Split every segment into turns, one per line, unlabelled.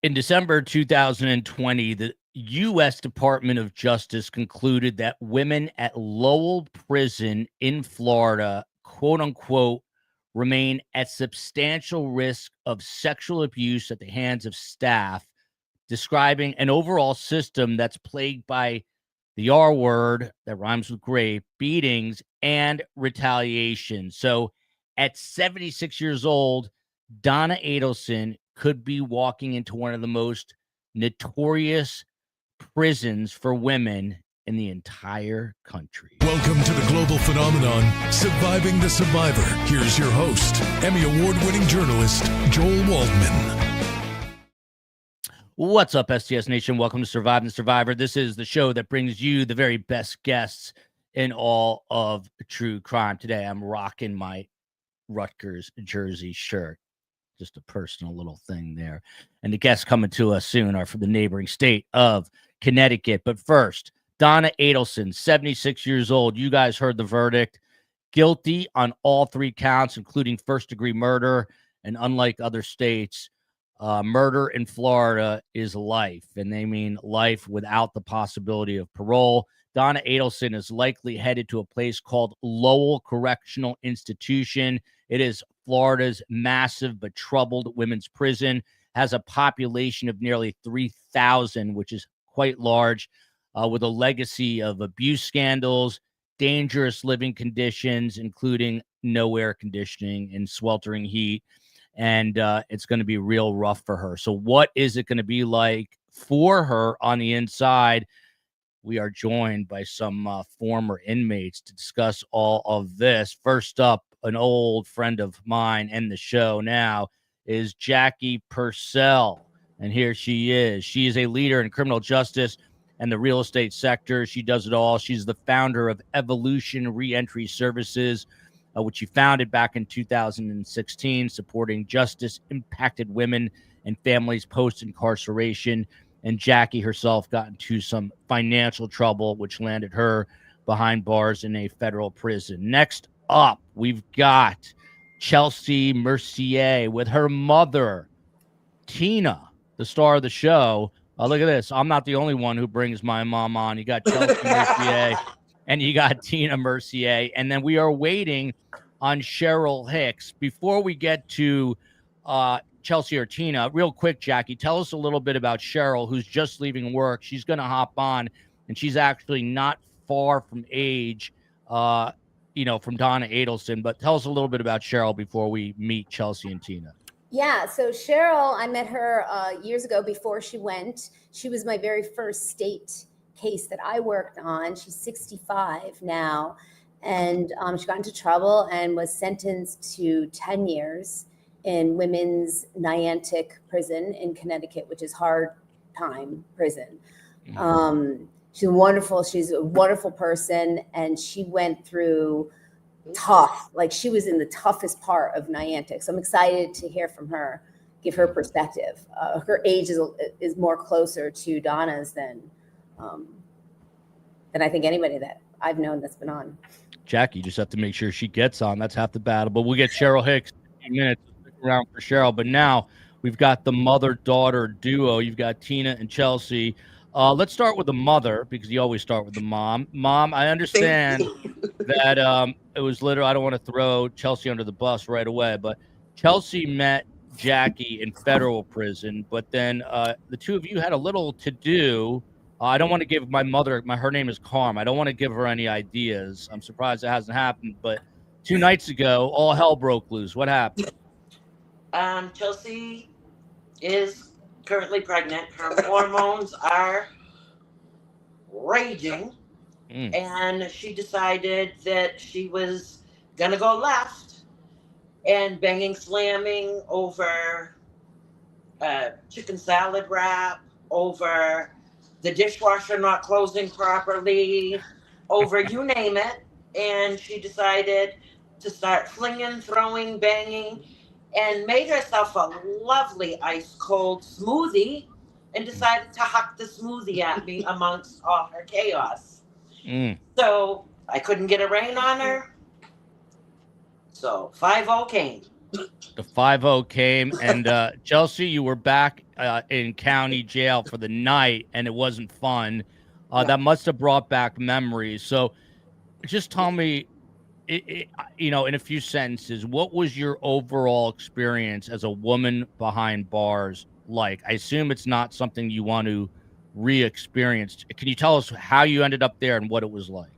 In December 2020, the U.S. Department of Justice concluded that women at Lowell Prison in Florida, quote unquote, remain at substantial risk of sexual abuse at the hands of staff, describing an overall system that's plagued by the R word that rhymes with rape, beatings, and retaliation. So at 76 years old, Donna Adelson could be walking into one of the most notorious prisons for women in the entire country.
Welcome to the global phenomenon, Surviving the Survivor. Here's your host, Emmy Award-winning journalist, Joel Waldman.
What's up, STS Nation? Welcome to Surviving the Survivor. This is the show that brings you the very best guests in all of true crime. Today, I'm rocking my Rutgers jersey shirt. Just a personal little thing there. And the guests coming to us soon are from the neighboring state of Connecticut. But first, Donna Adelson, 76 years old. You guys heard the verdict. Guilty on all three counts, including first-degree murder. And unlike other states, murder in Florida is life. And they mean life without the possibility of parole. Donna Adelson is likely headed to a place called Lowell Correctional Institution. It is Florida's massive but troubled women's prison, has a population of nearly 3,000, which is quite large, with a legacy of abuse scandals, dangerous living conditions, including no air conditioning and sweltering heat. And it's going to be real rough for her. So what is it going to be like for her on the inside? We are joined by some former inmates to discuss all of this. First up, an old friend of mine and the show now is Jackie Purcell. And here she is. She is a leader in criminal justice and the real estate sector. She does it all. She's the founder of Evolution Reentry Services, which she founded back in 2016, supporting justice-impacted women and families post-incarceration. And Jackie herself got into some financial trouble, which landed her behind bars in a federal prison. Next up, we've got Chelsea Mercier with her mother, Tina, the star of the show. Look at this. I'm not the only one who brings my mom on. You got Chelsea Mercier and you got Tina Mercier. And then we are waiting on Cheryl Hicks. Before we get to Chelsea or Tina, real quick, Jackie, tell us a little bit about Cheryl, who's just leaving work. She's going to hop on, and she's actually not far from age, from Donna Adelson. But tell us a little bit about Cheryl before we meet Chelsea and Tina.
Yeah, so Cheryl, I met her years ago before she went. She was my very first state case that I worked on. She's 65 now, and she got into trouble and was sentenced to 10 years in women's Niantic prison in Connecticut, which is hard time prison. She's a wonderful person, and she went through tough, like she was in the toughest part of Niantic. So I'm excited to hear from her, give her perspective. Her age is more closer to Donna's than I think anybody that I've known that's been on.
Jackie, you just have to make sure she gets on. That's half the battle. But we'll get Cheryl Hicks in a few minutes. Stick around for Cheryl. But now we've got the mother-daughter duo. You've got Tina and Chelsea. Let's start with the mother, because you always start with the mom. Mom, I understand that it was literally, I don't want to throw Chelsea under the bus right away, but Chelsea met Jackie in federal prison, but then the two of you had a little to do. I don't want to give my mother, her name is Carm. I don't want to give her any ideas. I'm surprised it hasn't happened, but 2 nights ago, all hell broke loose. What happened?
Chelsea is currently pregnant. Her hormones are raging, and she decided that she was gonna go left and banging, slamming over chicken salad wrap, over the dishwasher not closing properly, over you name it. And she decided to start flinging, throwing, banging, and made herself a lovely ice cold smoothie and decided to huck the smoothie at me amongst all her chaos. So I couldn't get a rein on her. So 5-0 came.
The 5-0 came, and Chelsea, you were back in county jail for the night, and it wasn't fun. That must have brought back memories. So just tell me, in a few sentences, what was your overall experience as a woman behind bars like? I assume it's not something you want to re-experience. Can you tell us how you ended up there and what it was like?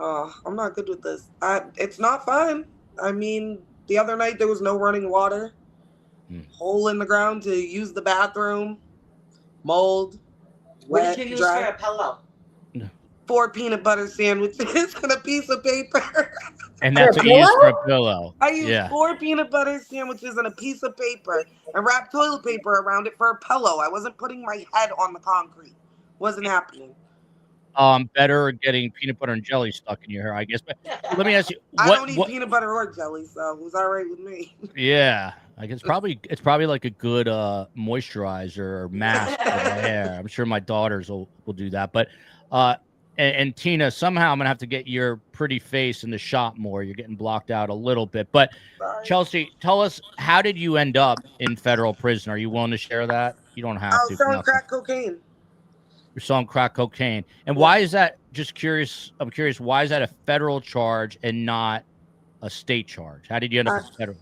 I'm not good with this. It's not fun. I mean, the other night there was no running water, hole in the ground to use the bathroom, mold,
What
wet,
did you use
dry.
for a pillow?
4 peanut butter sandwiches and a piece of paper.
And that's what you used for a pillow.
I used 4 peanut butter sandwiches and a piece of paper and wrapped toilet paper around it for a pillow. I wasn't putting my head on the concrete. Wasn't happening.
Better getting peanut butter and jelly stuck in your hair, I guess. But let me ask you,
I don't eat peanut butter or jelly, so it was all right with me.
Yeah, I guess it's probably like a good moisturizer or mask for the hair. I'm sure my daughters will do that. But and Tina, somehow I'm gonna have to get your pretty face in the shot more. You're getting blocked out a little bit. But
Sorry.
Chelsea, tell us, how did you end up in federal prison? Are you willing to share that? You don't have to.
I was selling crack cocaine.
You're selling crack cocaine. And why is that? Just curious. I'm curious. Why is that a federal charge and not a state charge? How did you end up in federal?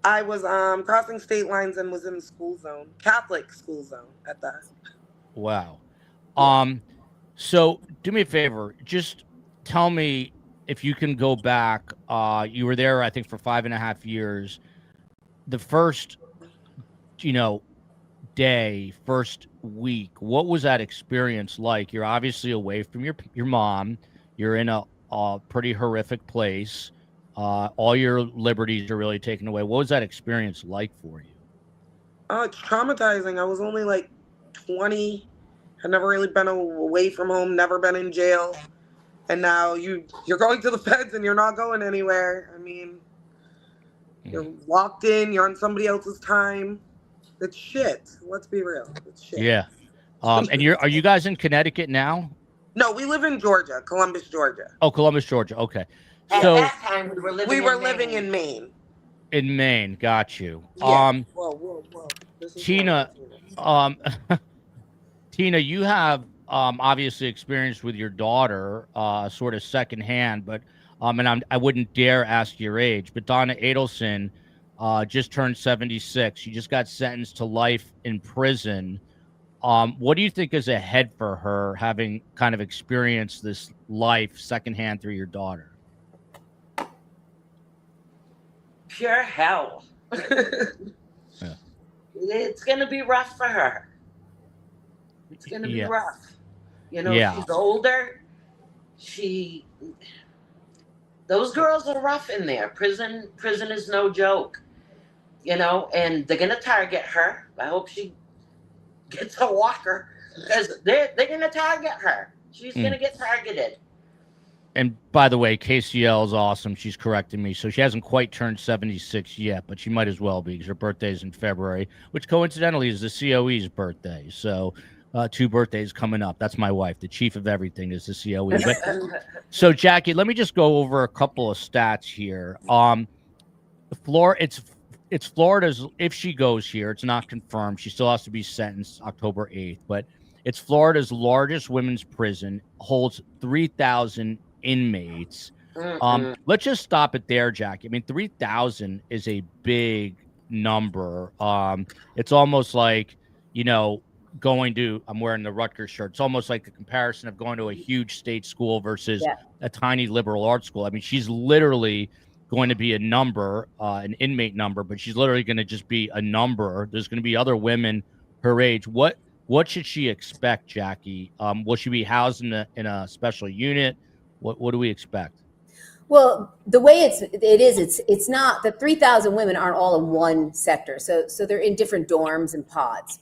I was crossing state lines and was in the school zone, Catholic school zone at that.
Wow. So do me a favor. Just tell me, if you can go back. You were there, I think, for 5.5 years. The first, day, first week, what was that experience like? You're obviously away from your mom. You're in a pretty horrific place. All your liberties are really taken away. What was that experience like for you?
It's traumatizing. I was only like 20. Had never really been away from home, never been in jail. And now you're going to the feds and you're not going anywhere. I mean, you're locked in, you're on somebody else's time. It's shit. Let's be real. It's shit.
Yeah. And are you guys in Connecticut now?
No, we live in Georgia, Columbus, Georgia.
Oh, Columbus, Georgia. Okay.
At
So
that time, we were living in Maine.
In Maine, got you.
Yeah. Whoa. This is
Tina, Tina, you have obviously experience with your daughter, sort of secondhand, but and I wouldn't dare ask your age, but Donna Adelson just turned 76. She just got sentenced to life in prison. What do you think is ahead for her, having kind of experienced this life secondhand through your daughter?
Pure hell.
Yeah.
It's going to be rough for her. It's going to be rough. She's older. Those girls are rough in there. Prison is no joke. And they're going to target her. I hope she gets a walker, because they're going to target her. She's going to get targeted.
And by the way, KCL is awesome. She's correcting me. So she hasn't quite turned 76 yet, but she might as well be, because her birthday's in February, which coincidentally is the COE's birthday. So 2 birthdays coming up. That's my wife. The chief of everything is the COE. But, so Jackie, let me just go over a couple of stats here. It's Florida's, if she goes here, it's not confirmed. She still has to be sentenced October 8th, but it's Florida's largest women's prison, holds 3,000 inmates. Let's just stop it there, Jackie. I mean, 3,000 is a big number. It's almost like, going to, I'm wearing the Rutgers shirt. It's almost like a comparison of going to a huge state school versus a tiny liberal arts school. I mean, she's literally going to be a number, an inmate number, but she's literally going to just be a number. There's going to be other women her age. What should she expect, Jackie? Will she be housed in a special unit? What do we expect?
Well, the way it's not, the 3,000 women aren't all in one sector. So they're in different dorms and pods.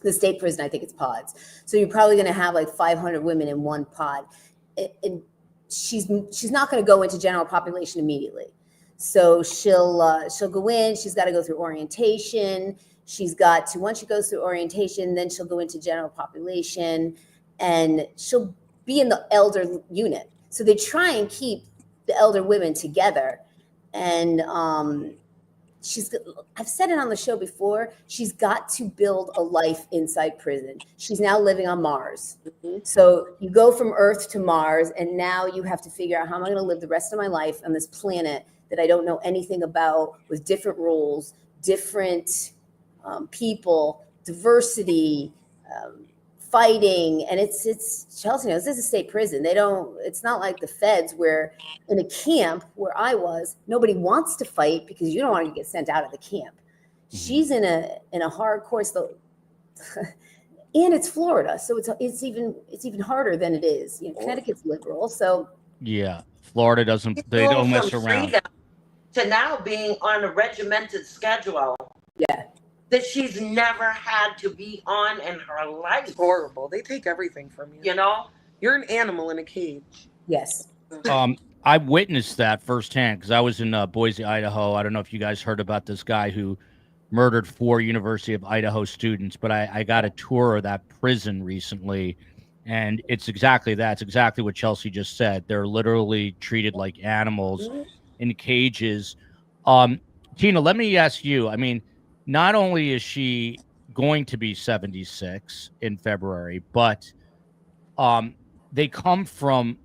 The state prison, I think it's pods. So you're probably going to have like 500 women in one pod. And she's not going to go into general population immediately. So she'll go in, she's got to go through orientation. She's got to, once she goes through orientation, then she'll go into general population, and she'll be in the elder unit. So they try and keep the elder women together. And I've said it on the show before, she's got to build a life inside prison. She's now living on Mars. So you go from Earth to Mars, and now you have to figure out, how am I going to live the rest of my life on this planet that I don't know anything about, with different rules, different people, diversity, fighting. And it's Chelsea knows this is a state prison. It's not like the feds, where in a camp where I was, nobody wants to fight because you don't want to get sent out of the camp. She's in a hardcore, so and it's Florida, so it's even harder than it is. Connecticut's liberal, so
yeah, Florida they don't mess around.
To now being on a regimented schedule.
Yeah. That
she's never had to be on in her life.
It's horrible. They take everything from you. You're an animal in a cage.
Yes.
I witnessed that firsthand because I was in Boise, Idaho. I don't know if you guys heard about this guy who murdered 4 University of Idaho students, but I got a tour of that prison recently, and it's exactly that. It's exactly what Chelsea just said. They're literally treated like animals in cages. Tina, let me ask you, I mean, not only is she going to be 76 in February, but they come from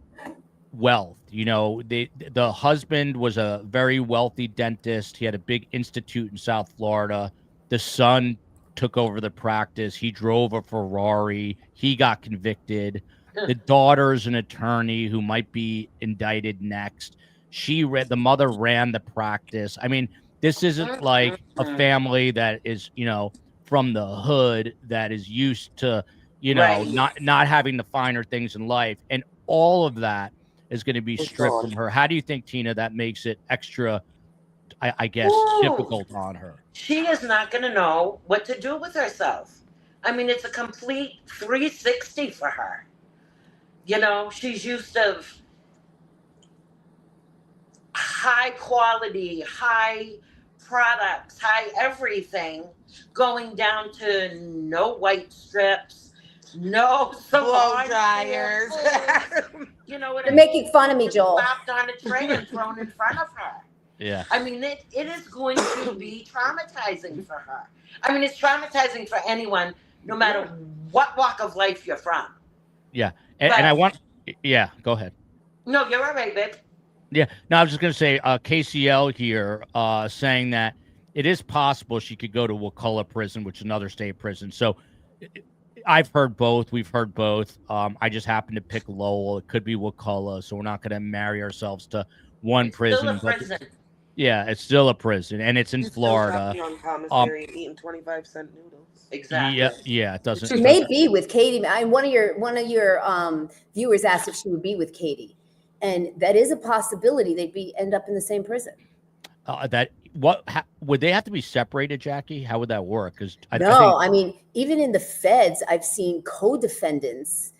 wealth. The husband was a very wealthy dentist. He had a big institute in South Florida. The son took over the practice. He drove a Ferrari. He got convicted. The daughter's an attorney who might be indicted next. The mother ran the practice. I mean, this isn't like a family that is, from the hood, that is used to, not having the finer things in life. And all of that is going to be stripped from her. How do you think, Tina, that makes it extra, I guess, difficult on her?
She is not going to know what to do with herself. I mean, it's a complete 360 for her. She's used to high quality, high products, high everything, going down to no white strips, no
blow dryers.
They're making fun of me, Joel.
Slapped on a tray and thrown in front of her.
Yeah.
I mean, it is going to be traumatizing for her. I mean, it's traumatizing for anyone, no matter what walk of life you're from.
Yeah. And I want, go ahead.
No, you're all right, babe.
Yeah. No, I was just going to say, KCL here saying that it is possible she could go to Wakulla prison, which is another state prison. So I've heard both. We've heard both. I just happened to pick Lowell. It could be Wakulla, so we're not going to marry ourselves to one prison.
Still a prison.
Yeah, it's still a prison, and it's in Florida.
On commissary eating 25-cent noodles.
Exactly.
Yeah. It doesn't.
She may be with Katie. One of your viewers asked if she would be with Katie, and that is a possibility. They'd end up in the same prison. Would they have to be separated, Jackie? How would that work? Because I mean, even in the feds, I've seen co-defendants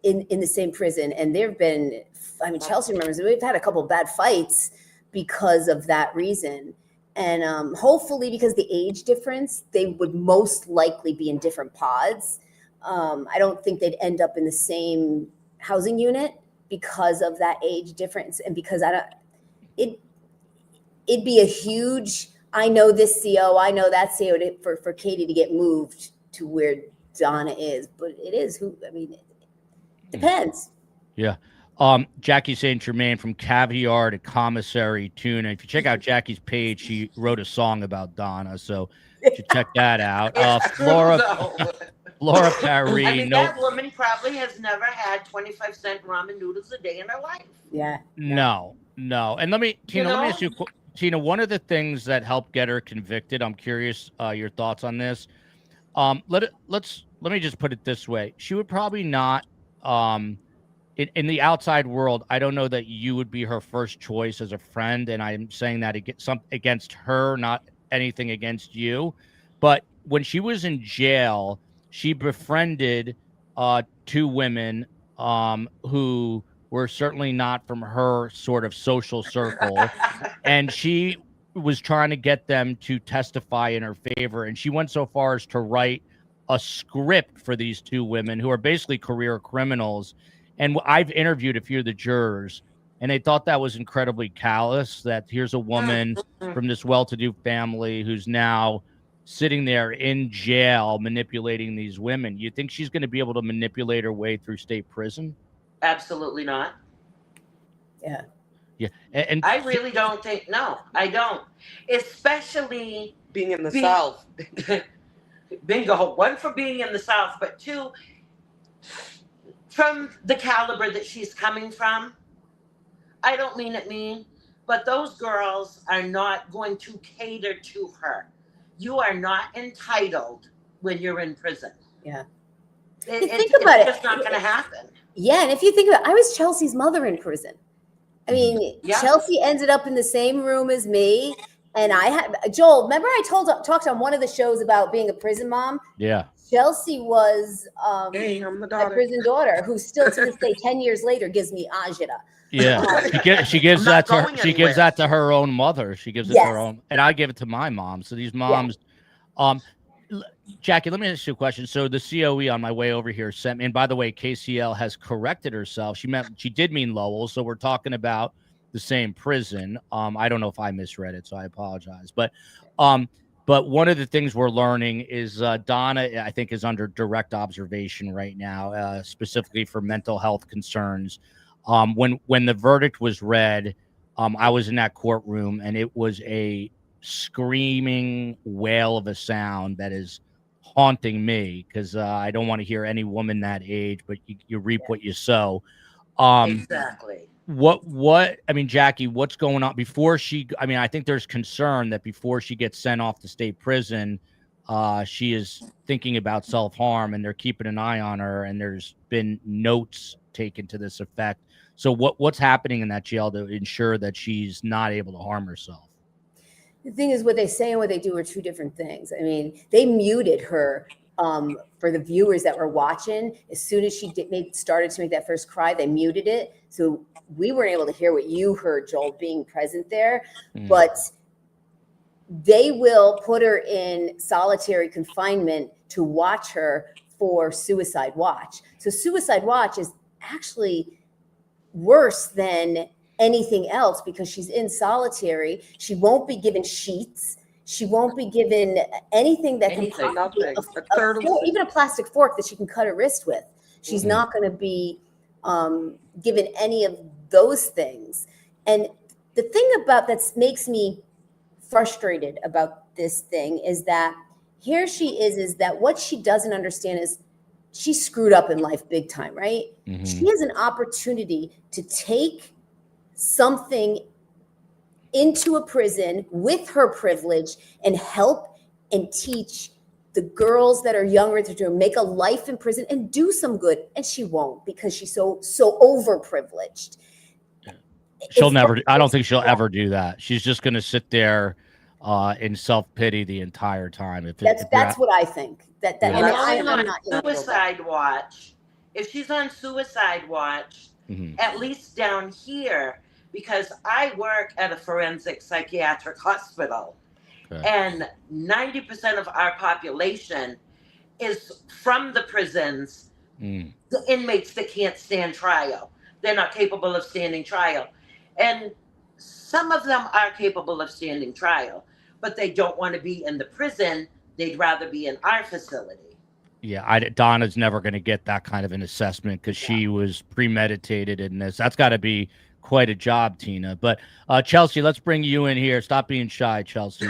in the same prison, and there've been. I mean, Chelsea remembers we've had a couple of bad fights because of that reason, and hopefully because the age difference, they would most likely be in different pods. I don't think they'd end up in the same housing unit because of that age difference, and because it'd be a huge, I know this CO, I know that CO for Katie to get moved to where Donna is, but it depends.
Yeah. Jackie St. Germain, from caviar to commissary tuna. If you check out Jackie's page, she wrote a song about Donna, so you should check that out. Flora Paris.
I mean, that woman probably has never had 25-cent ramen noodles a day in her life.
Yeah.
No. And let me ask you, Tina, one of the things that helped get her convicted, I'm curious your thoughts on this. Let me just put it this way. She would probably not, in the outside world, I don't know that you would be her first choice as a friend, and I'm saying that against her, not anything against you. But when she was in jail, she befriended 2 women who were certainly not from her sort of social circle, and she was trying to get them to testify in her favor. And she went so far as to write a script for these 2 women who are basically career criminals. And I've interviewed a few of the jurors, and they thought that was incredibly callous, that here's a woman from this well-to-do family who's now sitting there in jail manipulating these women. You think she's going to be able to manipulate her way through state prison?
Absolutely not.
Yeah.
Yeah. And
I really don't think, no, I don't. Especially
Being in the South.
bingo, one for being in the South, but two, from the caliber that she's coming from. I don't mean it mean, but those girls are not going to cater to her. You are not entitled when you're in prison.
Yeah.
It's just not going to happen.
Yeah, and if you think about it, I was Chelsea's mother in prison. I mean, Chelsea ended up in the same room as me. And I had Joel, remember I talked on one of the shows about being a prison mom?
Yeah.
Chelsea was
Hey, I'm the
a
daughter.
prison daughter who still to this day, 10 years later, gives me agita.
Yeah, she gives that to her, she gives that to her own mother. She gives it to her own, and I give it to my mom. So these moms, Jackie, let me ask you a question. So the COE on my way over here sent me, and by the way, KCL has corrected herself. She did mean Lowell. So we're talking about the same prison. I don't know if I misread it, so I apologize. But one of the things we're learning is Donna, I think, is under direct observation right now, specifically for mental health concerns. When the verdict was read, I was in that courtroom, and it was a screaming wail of a sound that is haunting me, because I don't want to hear any woman that age, but you reap what you sow.
Exactly.
What I mean, Jackie, what's going on before she? I mean, I think there's concern that before she gets sent off to state prison, she is thinking about self-harm, and they're keeping an eye on her, and there's been notes taken to this effect. So what's happening in that jail to ensure that she's not able to harm herself?
The thing is, what they say and what they do are two different things. I mean, they muted her for the viewers that were watching. As soon as she started to make that first cry, they muted it. So we weren't able to hear what you heard, Joel, being present there. But they will put her in solitary confinement to watch her for suicide watch. So suicide watch is actually worse than anything else because she's in solitary. She won't be given sheets. She won't be given anything that can even a plastic fork that she can cut her wrist with. She's not going to be given any of those things. And the thing about that makes me frustrated about this thing is that here she is that what she doesn't understand is she screwed up in life big time, right? She has an opportunity to take something into a prison with her privilege and help and teach the girls that are younger to make a life in prison and do some good. And she won't, because she's so overprivileged.
I don't think she'll ever do that. She's just going to sit there in self-pity the entire time.
That's what I think.
I'm not suicide watch. If she's on suicide watch, at least down here, because I work at a forensic psychiatric hospital, and 90% of our population is from the prisons, the inmates that can't stand trial. They're not capable of standing trial. And some of them are capable of standing trial, but they don't want to be in the prison. They'd rather be in our facility.
Yeah, Donna's never going to get that kind of an assessment because she was premeditated in this. That's got to be quite a job, Tina. But Chelsea, let's bring you in here. Stop being shy, Chelsea.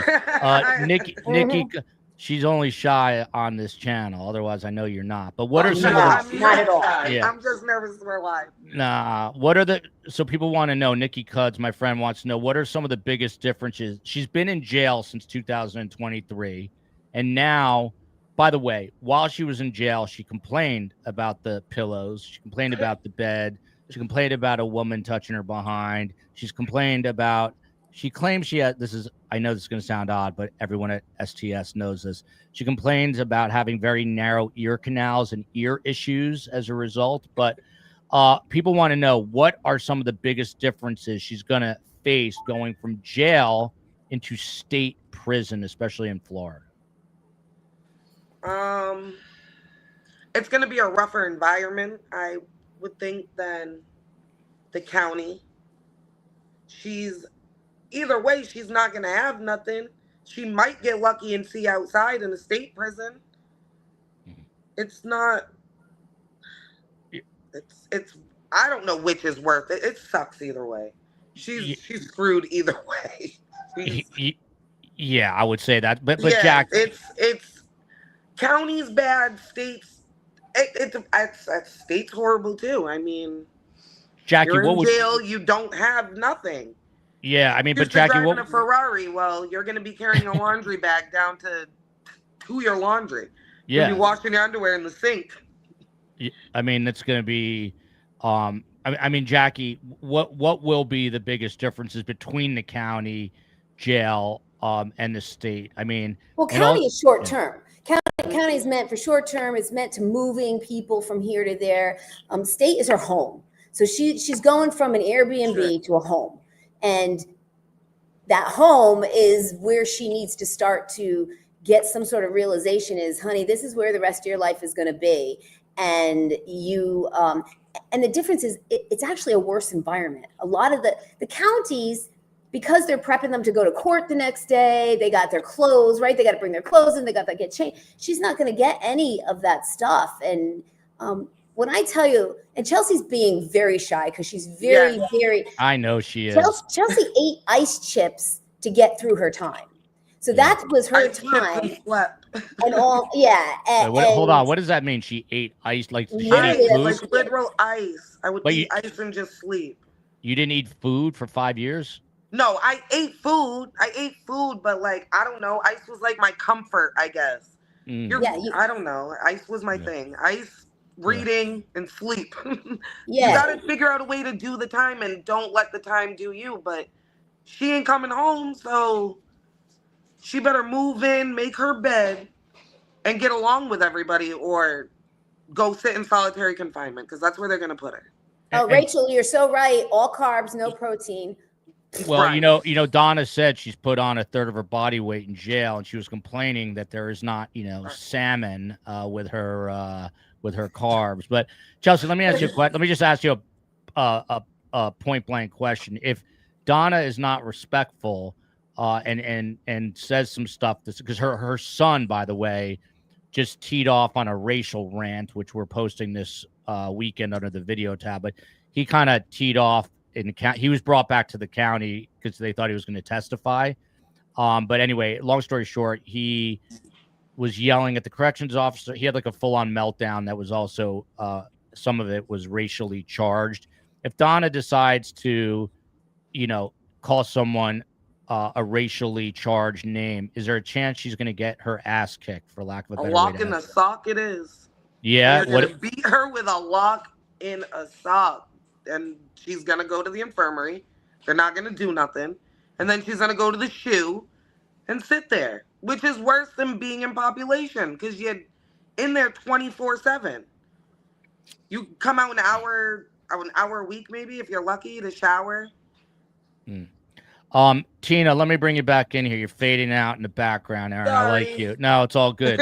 Nikki, she's only shy on this channel. Otherwise, I know you're not. But what are some of the...
Not at all.
Yeah. I'm just nervous for my life.
Nah. What are the... So people want to know, Nikki Cuds, my friend, wants to know, what are some of the biggest differences? She's been in jail since 2023. And now... By the way, while she was in jail, she complained about the pillows. She complained about the bed. She complained about a woman touching her behind. She claims she had, I know this is going to sound odd, but everyone at STS knows this. She complains about having very narrow ear canals and ear issues as a result. But people want to know, what are some of the biggest differences she's going to face going from jail into state prison, especially in Florida?
It's going to be a rougher environment. I would think than the county. Either way, she's not going to have nothing. She might get lucky and see outside in a state prison. It's not, it's, I don't know which is worth it. It sucks either way. She's screwed either way.
Yeah, I would say that. But
yeah,
Jack,
it's county's bad, states, it's state's horrible too. I mean,
Jackie,
you're
what
in
would
jail, you don't have nothing.
Yeah, I mean,
You're
but Jackie,
driving a Ferrari. Well, you're going to be carrying a laundry bag down to your laundry.
Yeah,
you'll be washing your underwear in the sink.
I mean, it's going to be. I mean, Jackie, what will be the biggest differences between the county jail and the state? I mean,
well, county is short term. County is meant for short term. It's meant to moving people from here to there. State is her home, so she's going from an Airbnb to a home. And that home is where she needs to start to get some sort of realization is, honey, this is where the rest of your life is going to be. And you, and the difference is it's actually a worse environment. A lot of the counties, because they're prepping them to go to court the next day, they got their clothes, right? They got to bring their clothes in. They got to get changed. She's not going to get any of that stuff. And, when I tell you, and Chelsea's being very shy because she's very.
I know she is.
Chelsea ate ice chips to get through her time. So that was her time. And all, yeah.
Hold on. What does that mean? She ate ice? Like, she didn't eat food?
Like literal ice. I would eat ice and just sleep.
You didn't eat food for 5 years?
No, I ate food. But like, I don't know. Ice was like my comfort, I guess. I don't know. Ice was my thing. Ice, reading, and sleep. You gotta figure out a way to do the time and don't let the time do you. But she ain't coming home, so she better move in, make her bed, and get along with everybody, or go sit in solitary confinement, because that's where they're gonna put her.
Oh, Rachel, you're so right. All carbs, no protein.
Well, right. you know, Donna said she's put on a third of her body weight in jail, and she was complaining that there is not, salmon with her carbs. But Chelsea, let me ask you a question. Let me just ask you a point blank question. If Donna is not respectful and says some stuff, because her son, by the way, just teed off on a racial rant, which we're posting this weekend under the video tab, but he kind of teed off. He was brought back to the county because they thought he was going to testify. But anyway, long story short, he was yelling at the corrections officer. He had like a full-on meltdown that was also some of it was racially charged. If Donna decides to, call someone a racially charged name, is there a chance she's going to get her ass kicked, for lack of a better way?
A lock in a sock it is.
Yeah.
They're going to beat her with a lock in a sock. And she's going to go to the infirmary. They're not going to do nothing. And then she's going to go to the SHU and sit there, which is worse than being in population, because you're in there 24/7. You come out an hour a week, maybe, if you're lucky, to shower.
Tina, let me bring you back in here. You're fading out in the background, Aaron.
Sorry.
I like you. No, it's all good.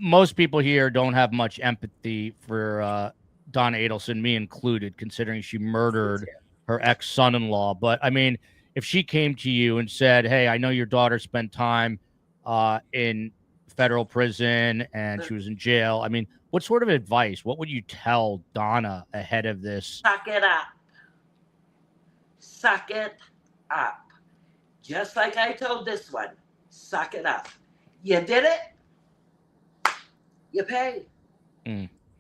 Most people here don't have much empathy for Donna Adelson, me included, considering she murdered her ex-son-in-law. But I mean, if she came to you and said, hey, I know your daughter spent time in federal prison and she was in jail, I mean, what sort of advice, what would you tell Donna ahead of this?
Suck it up. Suck it up. Just like I told this one. Suck it up. You did it. You pay.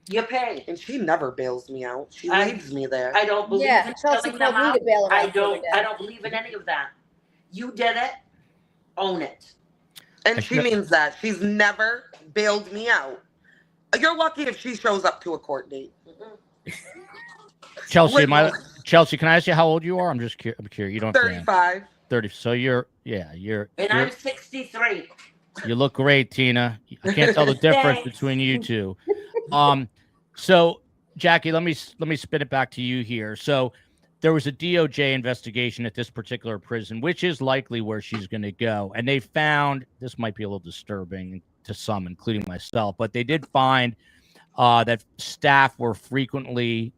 You pay.
And she never bails me out. She leaves me there.
I don't believe in
Chelsea
them
told me
out.
to bail her
I
out
don't believe in any of that. You did it. Own it.
And she means that. She's never bailed me out. You're lucky if she shows up to a court date.
Chelsea, Chelsea, can I ask you how old you are? I'm curious. You don't
35.
30. So
I'm 63.
You look great, Tina. I can't tell the difference between you two. So Jackie, let me spin it back to you here. So there was a DOJ investigation at this particular prison, which is likely where she's going to go. And they found, this might be a little disturbing to some, including myself, but they did find that staff were frequently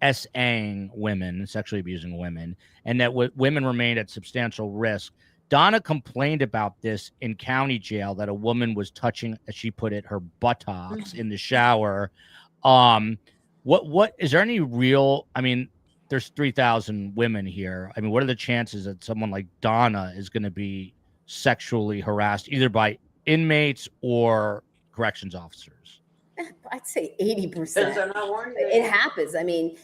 SAing women, sexually abusing women, and that women remained at substantial risk. Donna complained about this in county jail, that a woman was touching, as she put it, her buttocks in the shower. What is there any real? I mean, there's 3,000 women here. I mean, what are the chances that someone like Donna is going to be sexually harassed either by inmates or corrections officers?
I'd say 80%.
It
It happens. I mean,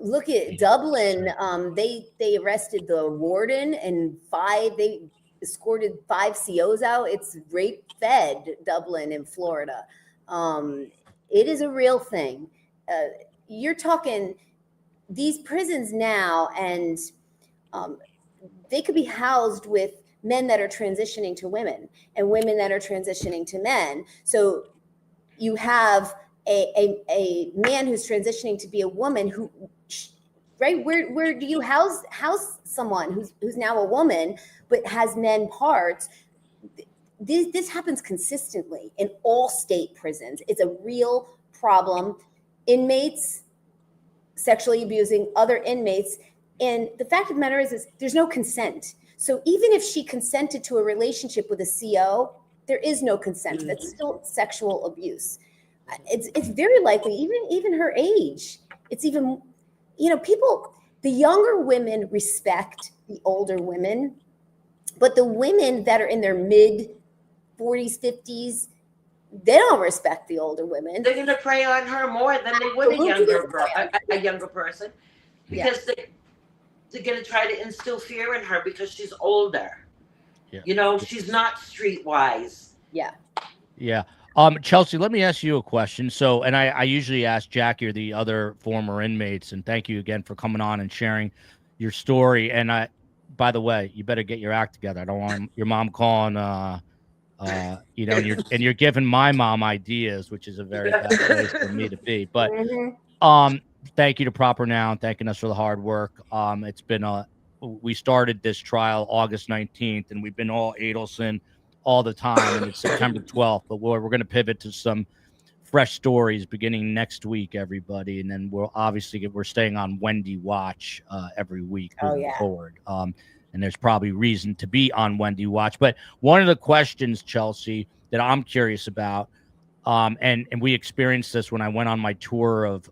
look at Dublin. They arrested the warden and they escorted 5 COs out. It's rape fed Dublin in Florida. It is a real thing. You're talking these prisons now, and they could be housed with men that are transitioning to women and women that are transitioning to men. So you have a man who's transitioning to be a woman who, right? Where do you house someone who's now a woman but has men parts? This happens consistently in all state prisons. It's a real problem. Inmates sexually abusing other inmates, and the fact of the matter is there's no consent. So even if she consented to a relationship with a CO, there is no consent. That's still sexual abuse. It's very likely, even her age. It's even, people, the younger women respect the older women, but the women that are in their mid 40s, 50s, they don't respect the older women.
They're going to prey on her more than they would a younger person, because they're going to try to instill fear in her because she's older. Yeah. She's not streetwise.
Yeah.
Yeah. Chelsea, let me ask you a question. So, and I usually ask Jackie or the other former inmates, and thank you again for coming on and sharing your story. And by the way, you better get your act together. I don't want your mom calling, and you're giving my mom ideas, which is a very bad place for me to be. But thank you to Proper Noun, thanking us for the hard work. It's been we started this trial August 19th, and we've been all Adelson all the time, and it's September 12th. But we're going to pivot to some fresh stories beginning next week, everybody, and then we're staying on Wendy Watch every week moving forward. And there's probably reason to be on Wendy Watch. But one of the questions, Chelsea, that I'm curious about, and we experienced this when I went on my tour of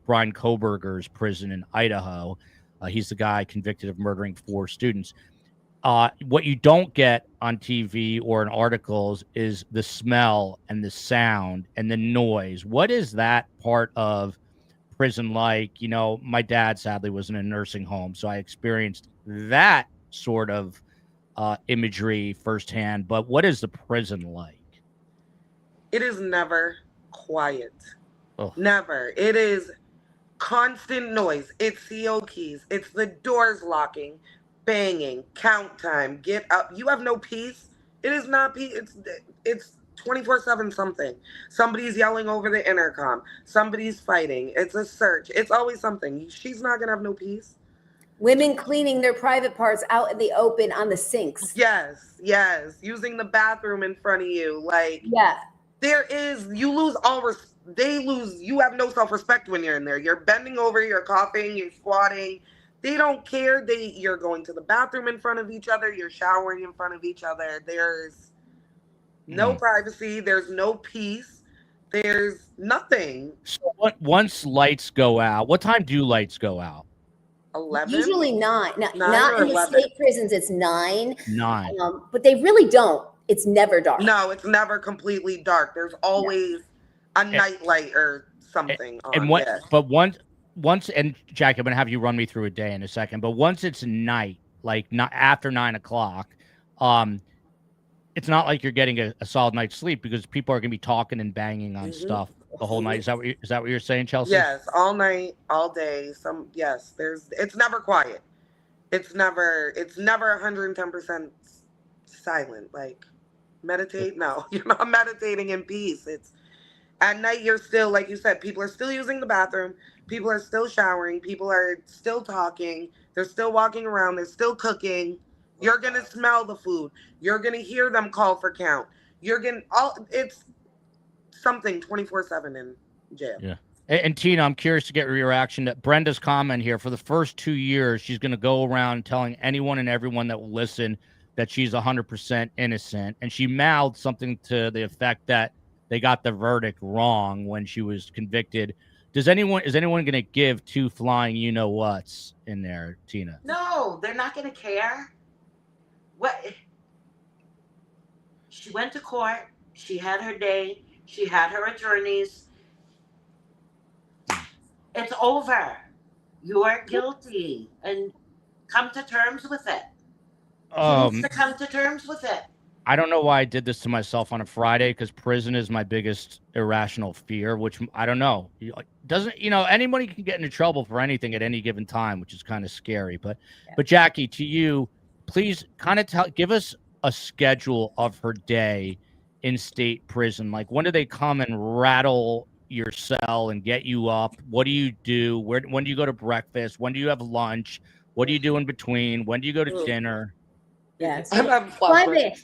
Brian Koberger's prison in Idaho. He's the guy convicted of murdering 4 students. What you don't get on TV or in articles is the smell and the sound and the noise. What is that part of prison like? My dad sadly was in a nursing home, so I experienced that sort of imagery firsthand. But what is the prison like?
It is never quiet.
Oh.
Never. It is constant noise. It's CO keys. It's the doors locking, banging, count time, get up. You have no peace. It is not peace. It's 24/7 something. Somebody's yelling over the intercom. Somebody's fighting. It's a search. It's always something. She's not going to have no peace.
Women cleaning their private parts out in the open on the sinks.
Yes. Using the bathroom in front of you. You have no self-respect when you're in there. You're bending over, you're coughing, you're squatting. They don't care. You're going to the bathroom in front of each other. You're showering in front of each other. There's no privacy. There's no peace. There's nothing.
So once lights go out, what time do lights go out?
11?
Usually 9. Not in
11.
the state prisons, it's 9.
9.
But they really don't. It's never dark.
No, it's never completely dark. There's always a night light or something on.
But once, and Jackie, I'm going to have you run me through a day in a second, but once it's night, like not after 9 o'clock, it's not like you're getting a solid night's sleep, because people are going to be talking and banging on stuff the whole night. Is that what you're saying, Chelsea?
Yes, all night, all day. It's never quiet. It's never 110% silent. Like, meditate? No, you're not meditating in peace. It's at night. You're still, like you said, people are still using the bathroom. People are still showering. People are still talking. They're still walking around. They're still cooking. You're going to smell the food. You're going to hear them call for count. It's something 24/7 in jail.
Yeah. And Tina, I'm curious to get your reaction to Brenda's comment here. For the first 2 years, she's going to go around telling anyone and everyone that will listen that she's 100% innocent. And she mouthed something to the effect that they got the verdict wrong when she was convicted. Is anyone going to give two flying you-know-whats in there, Tina?
No, they're not going to care. What? She went to court. She had her day. She had her attorneys. It's over. You are guilty, and come to terms with it. She needs to come to terms with it.
I don't know why I did this to myself on a Friday, because prison is my biggest irrational fear, which I don't know. Anybody can get into trouble for anything at any given time, which is kind of scary. But Jackie, to you, please kind of give us a schedule of her day in state prison. Like, when do they come and rattle your cell and get you up? What do you do? When do you go to breakfast? When do you have lunch? What do you do in between? When do you go to dinner?
Yes.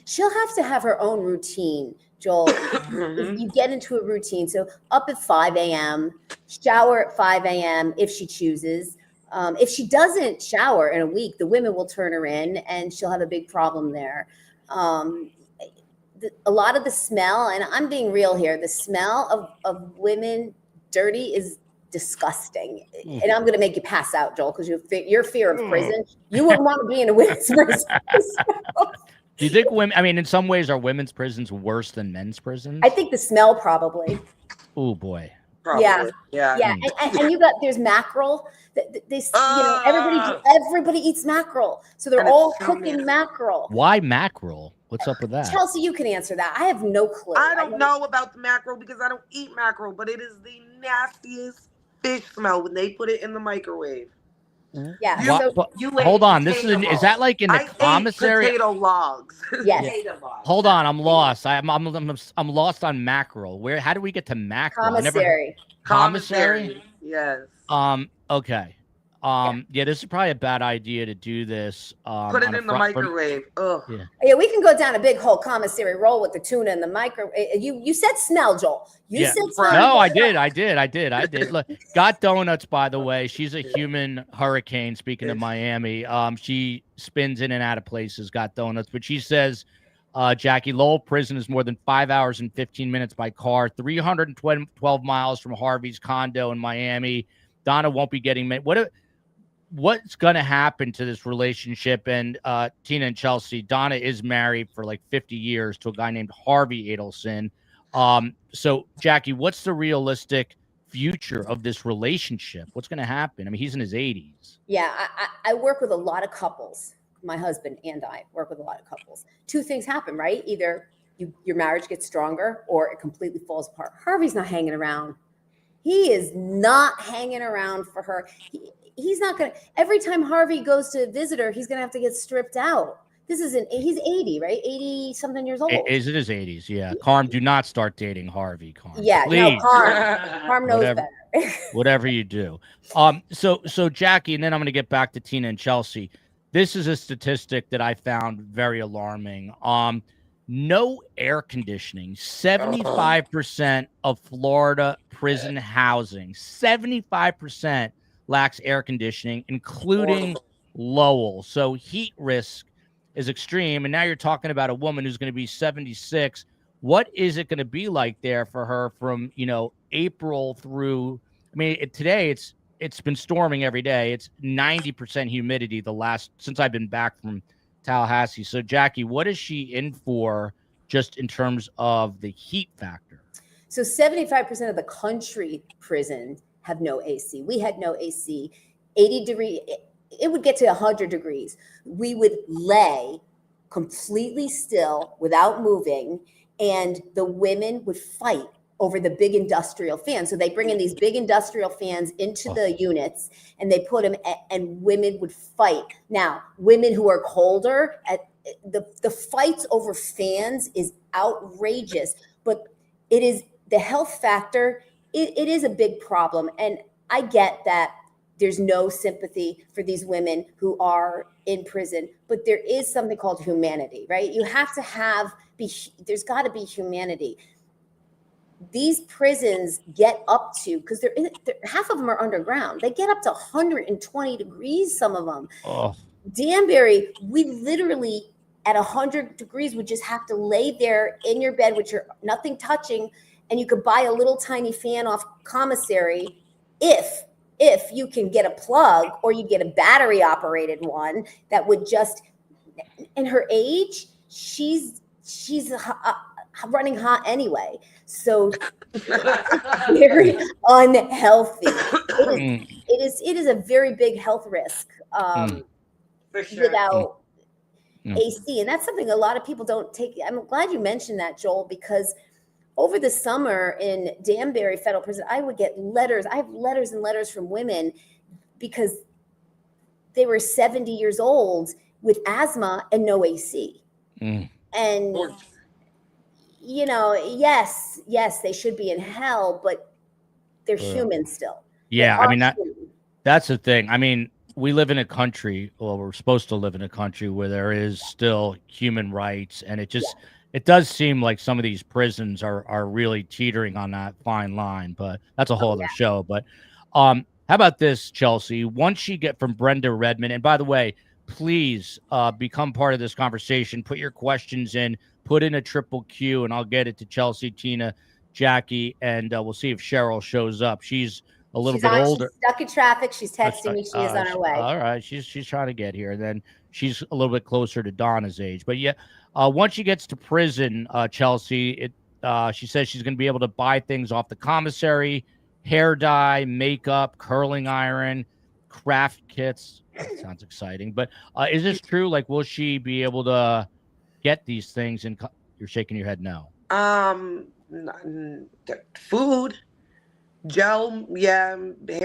She'll have to have her own routine, Joel. If you get into a routine, so up at 5 a.m., shower at 5 a.m. if she chooses. If she doesn't shower in a week, the women will turn her in, and she'll have a big problem there. A lot of the smell, and I'm being real here, the smell of women dirty is disgusting. And I'm going to make you pass out, Joel, because your fear of prison, you wouldn't want to be in a women's prison.
Do you think women, in some ways, are women's prisons worse than men's prisons?
I think the smell probably.
Oh boy.
Probably. Yeah.
And there's mackerel. Everybody eats mackerel, so they're all cooking mackerel.
Why mackerel? What's up with that?
Chelsea, you can answer that. I have no clue.
I don't know about the mackerel because I don't eat mackerel, but it is the nastiest fish smell when they put it in the microwave.
Yeah.
Hold on. Is that like in the commissary?
Potato logs.
Yes.
Hold on. I'm lost. I'm lost on mackerel. How do we get to mackerel?
Commissary. Yes.
Okay. This is probably a bad idea to do this.
Put it in the microwave. Ugh.
Yeah, we can go down a big whole commissary roll with the tuna in the microwave. You said smell, Joel. You said smell.
No, I did. Look, got donuts, by the way. She's a human hurricane, speaking of Miami. She spins in and out of places, got donuts. But she says, Jackie, Lowell Prison is more than 5 hours and 15 minutes by car, 312 miles from Harvey's condo in Miami. Donna won't be getting what's going to happen to this relationship? And Tina and Chelsea, Donna is married for like 50 years to a guy named Harvey Adelson. So Jackie, what's the realistic future of this relationship? What's going to happen? He's in his 80s.
Yeah, I work with a lot of couples. My husband and I work with a lot of couples. Two things happen, right? Either your marriage gets stronger or it completely falls apart. Harvey's not hanging around. He is not hanging around for her. He's not going to, every time Harvey goes to visit her, he's going to have to get stripped out. He's 80, right? 80 something years old.
Is it his 80s? Yeah. Carm, do not start dating Harvey. Carm.
Yeah.
Please.
No, Carm knows better.
Whatever you do. So Jackie, and then I'm going to get back to Tina and Chelsea. This is a statistic that I found very alarming. No air conditioning. 75% of Florida prison housing, 75% lacks air conditioning, including Lowell. So heat risk is extreme. And now you're talking about a woman who's going to be 76. What is it going to be like there for her from, April through, today it's been storming every day. It's 90% humidity since I've been back from Tallahassee. So Jackie, what is she in for just in terms of the heat factor?
So 75% of the country prison have no AC. We had no AC. 80 degrees, it would get to 100 degrees. We would lay completely still without moving, and the women would fight over the big industrial fans. So they bring in these big industrial fans into the units, and they put them, and women would fight. Now, women who are colder, the fights over fans is outrageous, but it is the health factor. It is a big problem. And I get that there's no sympathy for these women who are in prison, but there is something called humanity, right? You have to there's got to be humanity. these prisons get up to, because they're half of them are underground. They get up to 120 degrees, some of them.
Oh,
Danbury, we literally at 100 degrees would just have to lay there in your bed with your nothing touching, and you could buy a little tiny fan off commissary if you can get a plug, or you get a battery operated one that would just, in her age, she's running hot anyway, so very unhealthy. It is a very big health risk,
For sure.
without AC, and that's something a lot of people don't take. I'm glad you mentioned that, Joel, because over the summer in Danbury Federal Prison, I would get letters. I have letters and letters from women because they were 70 years old with asthma and no AC. And, you know, yes, they should be in hell, but they're human still.
Yeah, I mean, that's the thing. I mean, we live in a country, well, we're supposed to live in a country where there is still human rights, and it just it does seem like some of these prisons are really teetering on that fine line, but that's a whole other show. But how about this, Chelsea? Once you get from Brenda Redmond, and by the way, please become part of this conversation. Put your questions in, put in a triple Q, and I'll get it to Chelsea, Tina, Jackie, and we'll see if Cheryl shows up. She's a little bit older.
She's stuck in traffic. She's texting me. She is on her way.
All right. She's trying to get here. And then she's a little bit closer to Donna's age. But yeah, once she gets to prison, Chelsea, she says she's going to be able to buy things off the commissary, hair dye, makeup, curling iron, craft kits. That sounds exciting. But is this true? Like, will she be able to get these things? And you're shaking your head no.
Food. Gel, yeah,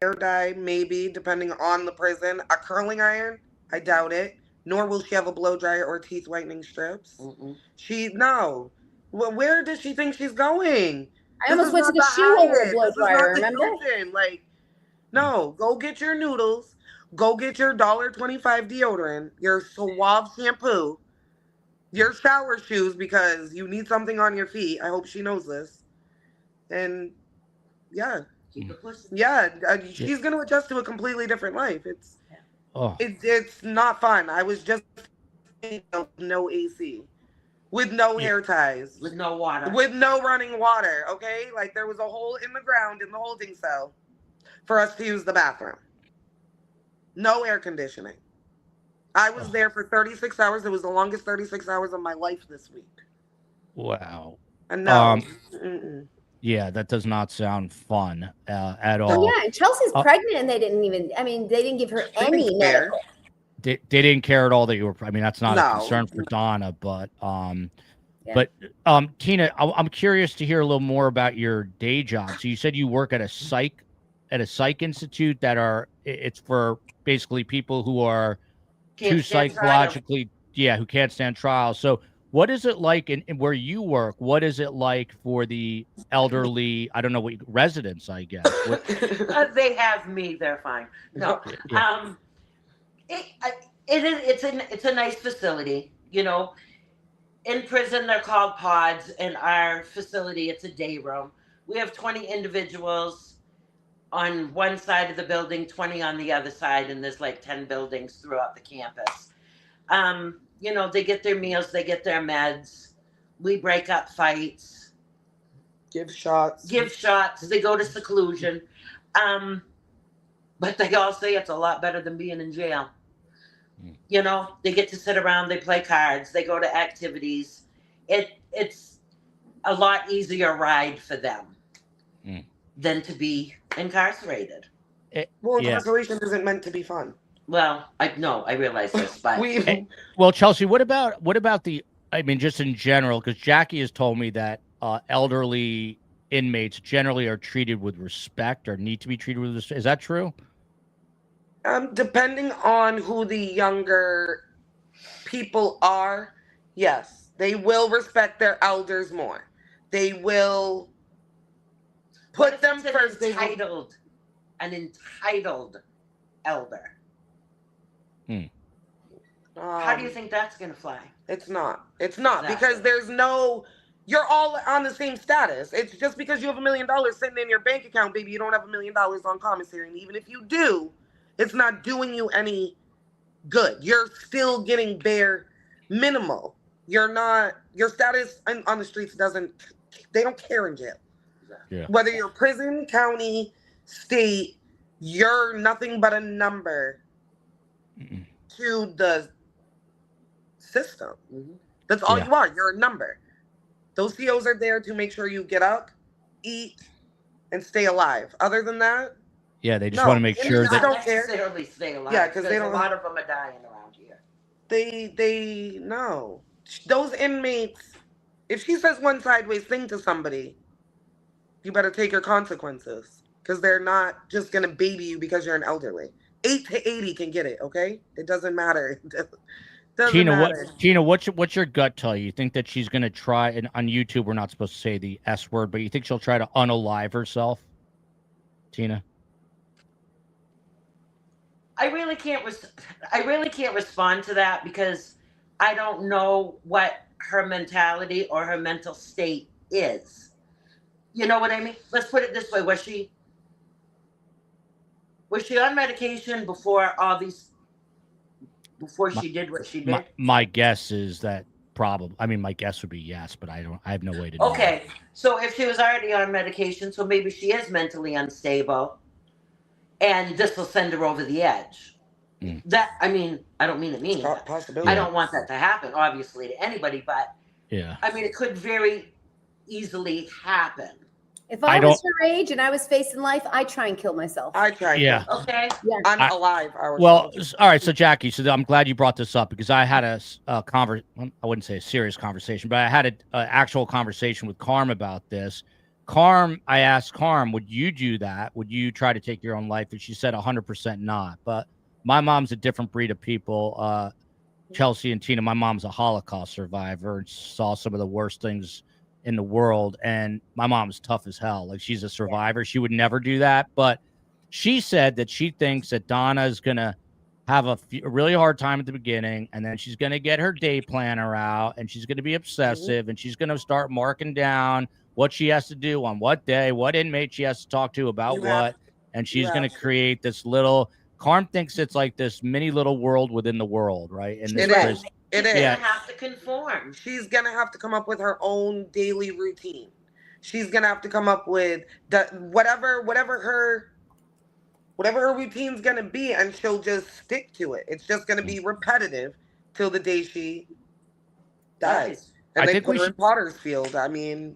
hair dye, maybe, depending on the prison. A curling iron, I doubt it. Nor will she have a blow dryer or teeth whitening strips. No. Well, where does she think she's going?
I almost went to the shoe over a blow dryer, remember?
Like, no, go get your noodles. Go get your $1.25 deodorant, your Suave shampoo, your shower shoes, because you need something on your feet. I hope she knows this. And yeah, she's going to adjust to a completely different life. It's not fun. I was just no AC, with no hair ties,
with no water,
with no running water. Okay, like there was a hole in the ground in the holding cell for us to use the bathroom. No air conditioning. I was there for 36 hours. It was the longest 36 hours of my life this week.
Wow.
And no.
Yeah, that does not sound fun at all.
Oh, yeah, and Chelsea's pregnant, and they didn't give her any medical.
They didn't care at all that you were. I mean, that's not a concern for Donna, but Tina, I'm curious to hear a little more about your day job. So you said you work at a psych institute it's for basically people who are too psychologically, who can't stand trial. So what is it like in where you work? What is it like for the elderly? I don't know what residents, I guess.
They have me. They're fine. No, it's a nice facility. You know, in prison they're called pods. In our facility, it's a day room. We have 20 individuals on one side of the building, 20 on the other side, and there's like 10 buildings throughout the campus. You know, they get their meals, they get their meds. We break up fights.
Give shots.
They go to seclusion. But they all say it's a lot better than being in jail. You know, they get to sit around, they play cards, they go to activities. It's a lot easier ride for them than to be incarcerated.
Incarceration isn't meant to be fun.
Well, I realize this, but
well, Chelsea, what about just in general, because Jackie has told me that elderly inmates generally are treated with respect or need to be treated with respect. Is that true?
Depending on who the younger people are, yes, they will respect their elders more. They will put them first. An entitled elder.
How do you think that's going to fly?
It's not exactly. Because there's no you're all on the same status. It's just because you have $1 million sitting in your bank account, baby, you don't have $1 million on commissary. And even if you do, it's not doing you any good. You're still getting bare minimal. You're not, your status on the streets they don't care in jail.
Yeah.
Whether you're prison, county, state, you're nothing but a number to the system. That's all you are. You're a number. Those COs are there to make sure you get up, eat, and stay alive. Other than that,
yeah, they just want to make sure that
don't
necessarily stay alive.
Yeah, because they don't.
A lot of them are dying around here.
They no. Those inmates. If she says one sideways thing to somebody, you better take your consequences, because they're not just gonna baby you because you're an elderly. 8 to 80 can get it. Okay, it doesn't matter.
Tina, what's your gut tell you? You think that she's gonna try? And on YouTube, we're not supposed to say the S word, but you think she'll try to unalive herself, Tina?
I really can't respond to that because I don't know what her mentality or her mental state is. You know what I mean? Let's put it this way: was she on medication before all these? Before she did what she did?
My guess is that probably. I mean, my guess would be yes, but I have no way to know.
Okay, so if she was already on medication, so maybe she is mentally unstable, and this will send her over the edge. That, I mean, I don't mean to mean that.
Possibility.
I don't want that to happen, obviously, to anybody, but
yeah,
I mean, it could very easily happen.
If I was her age and I was facing life, I'd try and kill myself.
I try.
Yeah.
Okay.
Yeah.
I'm alive.
Well, all right. So Jackie, I'm glad you brought this up because I had a I wouldn't say a serious conversation, but I had an actual conversation with Carm about this. I asked Carm, would you do that? Would you try to take your own life? And she said 100% not. But my mom's a different breed of people. Chelsea and Tina, my mom's a Holocaust survivor and saw some of the worst things in the world, and my mom's tough as hell. Like, she's a survivor. She would never do that, but she said that she thinks that Donna is gonna have a really hard time at the beginning, and then she's gonna get her day planner out, and she's gonna be obsessive, and she's gonna start marking down what she has to do on what day, what inmate she has to talk to about what, and she's gonna create this little. Carm thinks it's like this mini little world within the world, right? And
it is.
She's gonna have to conform.
She's gonna have to come up with her own daily routine. She's gonna have to come up with whatever her routine's gonna be, and she'll just stick to it. It's just gonna be repetitive till the day she dies. And they put her in Pottersfield. I mean,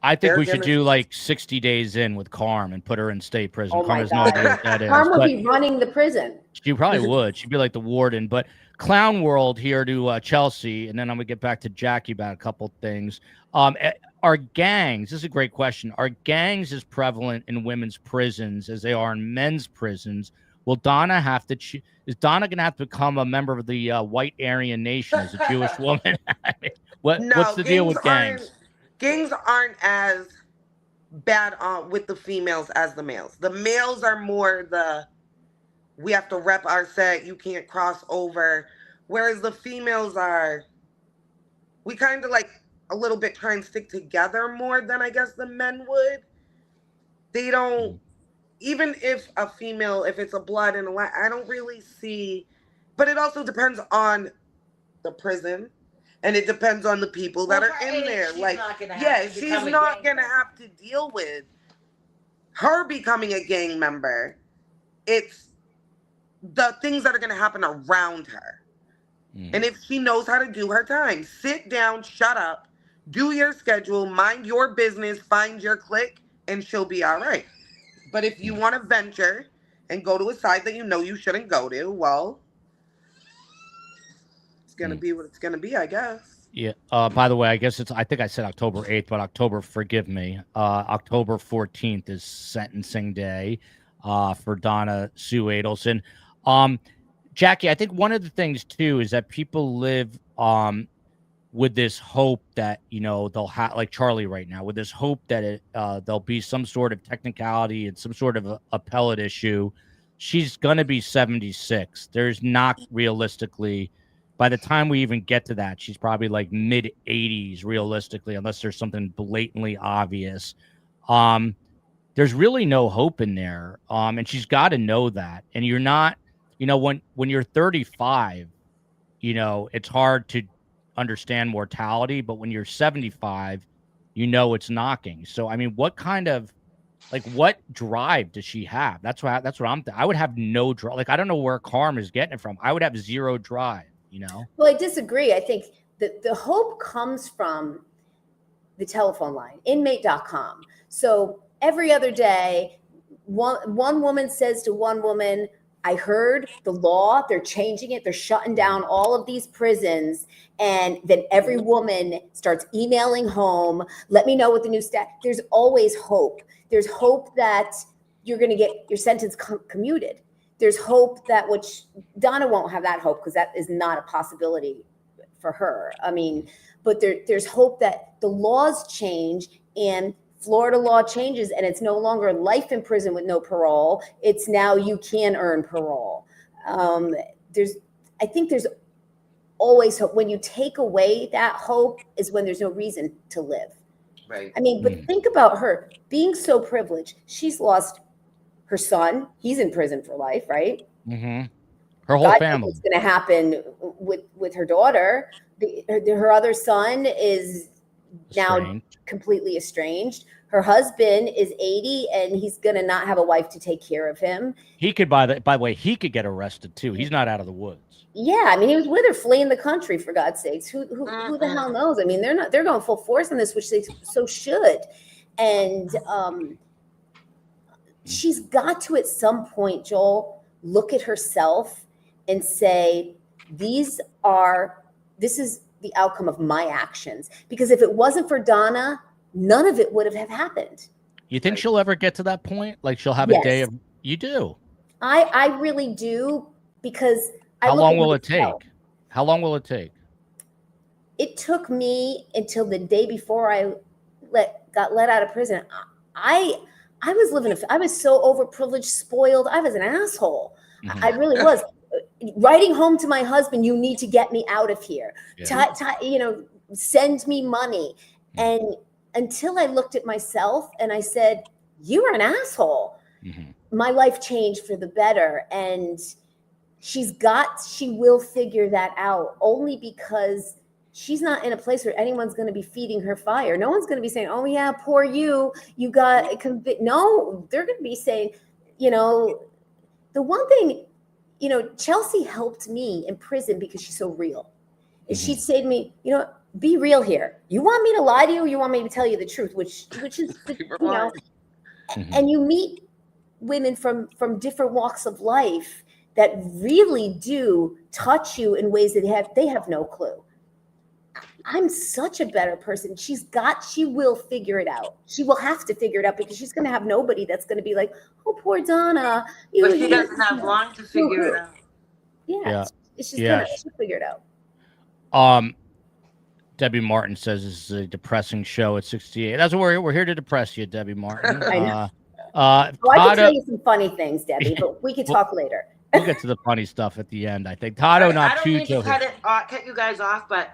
I think we should do like 60 days in with Carm and put her in state prison.
Oh
Carm has no idea what that is.
Carm would be running the prison.
She probably would. She'd be like the warden. But Clown World here to Chelsea, and then I'm gonna get back to Jackie about a couple things. Are gangs? This is a great question. Are gangs as prevalent in women's prisons as they are in men's prisons? Will Donna have to? Is Donna gonna have to become a member of the White Aryan Nation as a Jewish woman? I mean, what's the deal with gangs?
Gangs aren't as bad with the females as the males. The males are more we have to rep our set, you can't cross over. Whereas the females we kind of like a little bit try and stick together more than I guess the men would. They don't, even if a female, if it's a blood and I don't really see, but it also depends on the prison. And it depends on the people that are in there. Like, she's not going to have to deal with her becoming a gang member. It's the things that are going to happen around her. And if she knows how to do her time, sit down, shut up, do your schedule, mind your business, find your clique, and she'll be all right. But if you want to venture and go to a side that you know you shouldn't go to, well, it's going to be what it's going to be, I guess.
Yeah. By the way, I guess I think I said October 8th, but October 14th is sentencing day for Donna Sue Adelson. Jackie, I think one of the things too is that people live with this hope that, they'll have, like Charlie right now, with this hope that there'll be some sort of technicality and some sort of appellate issue. She's going to be 76. There's not realistically, by the time we even get to that, she's probably like mid 80s realistically, unless there's something blatantly obvious. There's really no hope in there. And she's got to know that. And you're not, when you're 35, it's hard to understand mortality, but when you're 75, it's knocking. So, I mean, what drive does she have? That's what I would have no drive. Like, I don't know where Carm is getting it from. I would have zero drive,
Well, I disagree. I think that the hope comes from the telephone line, inmate.com. So every other day, one woman says to one woman, I heard the law, they're changing it. They're shutting down all of these prisons. And then every woman starts emailing home, let me know what the new there's always hope. There's hope that you're going to get your sentence commuted. There's hope that, which Donna won't have that hope because that is not a possibility for her. I mean, but there's hope that the laws change and Florida law changes and it's no longer life in prison with no parole. It's now you can earn parole. I think there's always hope. When you take away that hope is when there's no reason to live.
Right.
I mean, but think about her being so privileged. She's lost her son. He's in prison for life, right?
Mm-hmm. Her whole family.
What's going to happen with her daughter? Her other son is now completely estranged. Her husband is 80 and he's going to not have a wife to take care of him.
He could, by the way, he could get arrested too. He's not out of the woods.
Yeah. I mean, he was with her fleeing the country, for God's sakes. Who the hell knows? I mean, they're going full force on this, which they so should. And she's got to, at some point, Joel, look at herself and say, this is the outcome of my actions. Because if it wasn't for Donna, none of it would have happened.
You think she'll ever get to that point? Like she'll have a day of, you do.
I really do, because
how long will it take? How long will it take?
It took me until the day before I got let out of prison. I was so overprivileged, spoiled. I was an asshole.
Mm-hmm.
I really was. Writing home to my husband, you need to get me out of here.
Yeah.
Send me money. And until I looked at myself and I said, you are an asshole.
Mm-hmm.
My life changed for the better. And she will figure that out, only because she's not in a place where anyone's going to be feeding her fire. No one's going to be saying, oh yeah, poor you got convicted. No, they're going to be saying, the one thing, Chelsea helped me in prison because she's so real. And she'd say to me, be real here. You want me to lie to you, or you want me to tell you the truth, which is, and you meet women from different walks of life that really do touch you in ways that they have no clue. I'm such a better person. She will figure it out. She will have to figure it out, because she's going to have nobody that's going to be like, oh, poor Donna.
But she doesn't have long to figure it out.
Yeah. She'll figure it out.
Debbie Martin says this is a depressing show at 68. That's what we're here to depress you, Debbie Martin.
I know. I can tell you some funny things, Debbie, but we can talk later.
We'll get to the funny stuff at the end, I think. Tado,
I don't mean to cut you guys off, but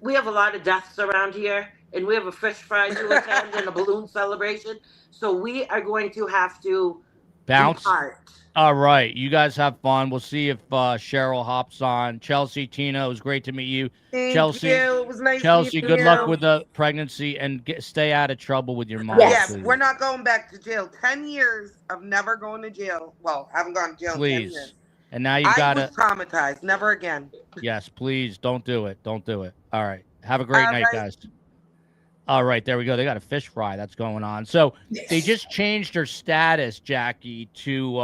we have a lot of deaths around here, and we have a fish fry to attend and a balloon celebration. So we are going to have to
bounce.
Depart.
All right. You guys have fun. We'll see if Cheryl hops on. Chelsea, Tina, it was great to meet you.
Thank
Chelsea,
you. It was nice
Chelsea,
meeting
good
you.
luck with the pregnancy, and stay out of trouble with your mom.
Yes.
Yeah, we're not going back to jail. 10 years of never going to jail. Well, haven't gone to jail in 10 years.
And now you've got to.
I was traumatized. Never again.
Yes, please. Don't do it. Don't do it. All right. Have a great night, guys. All right. There we go. They got a fish fry that's going on. So they just changed her status, Jackie, to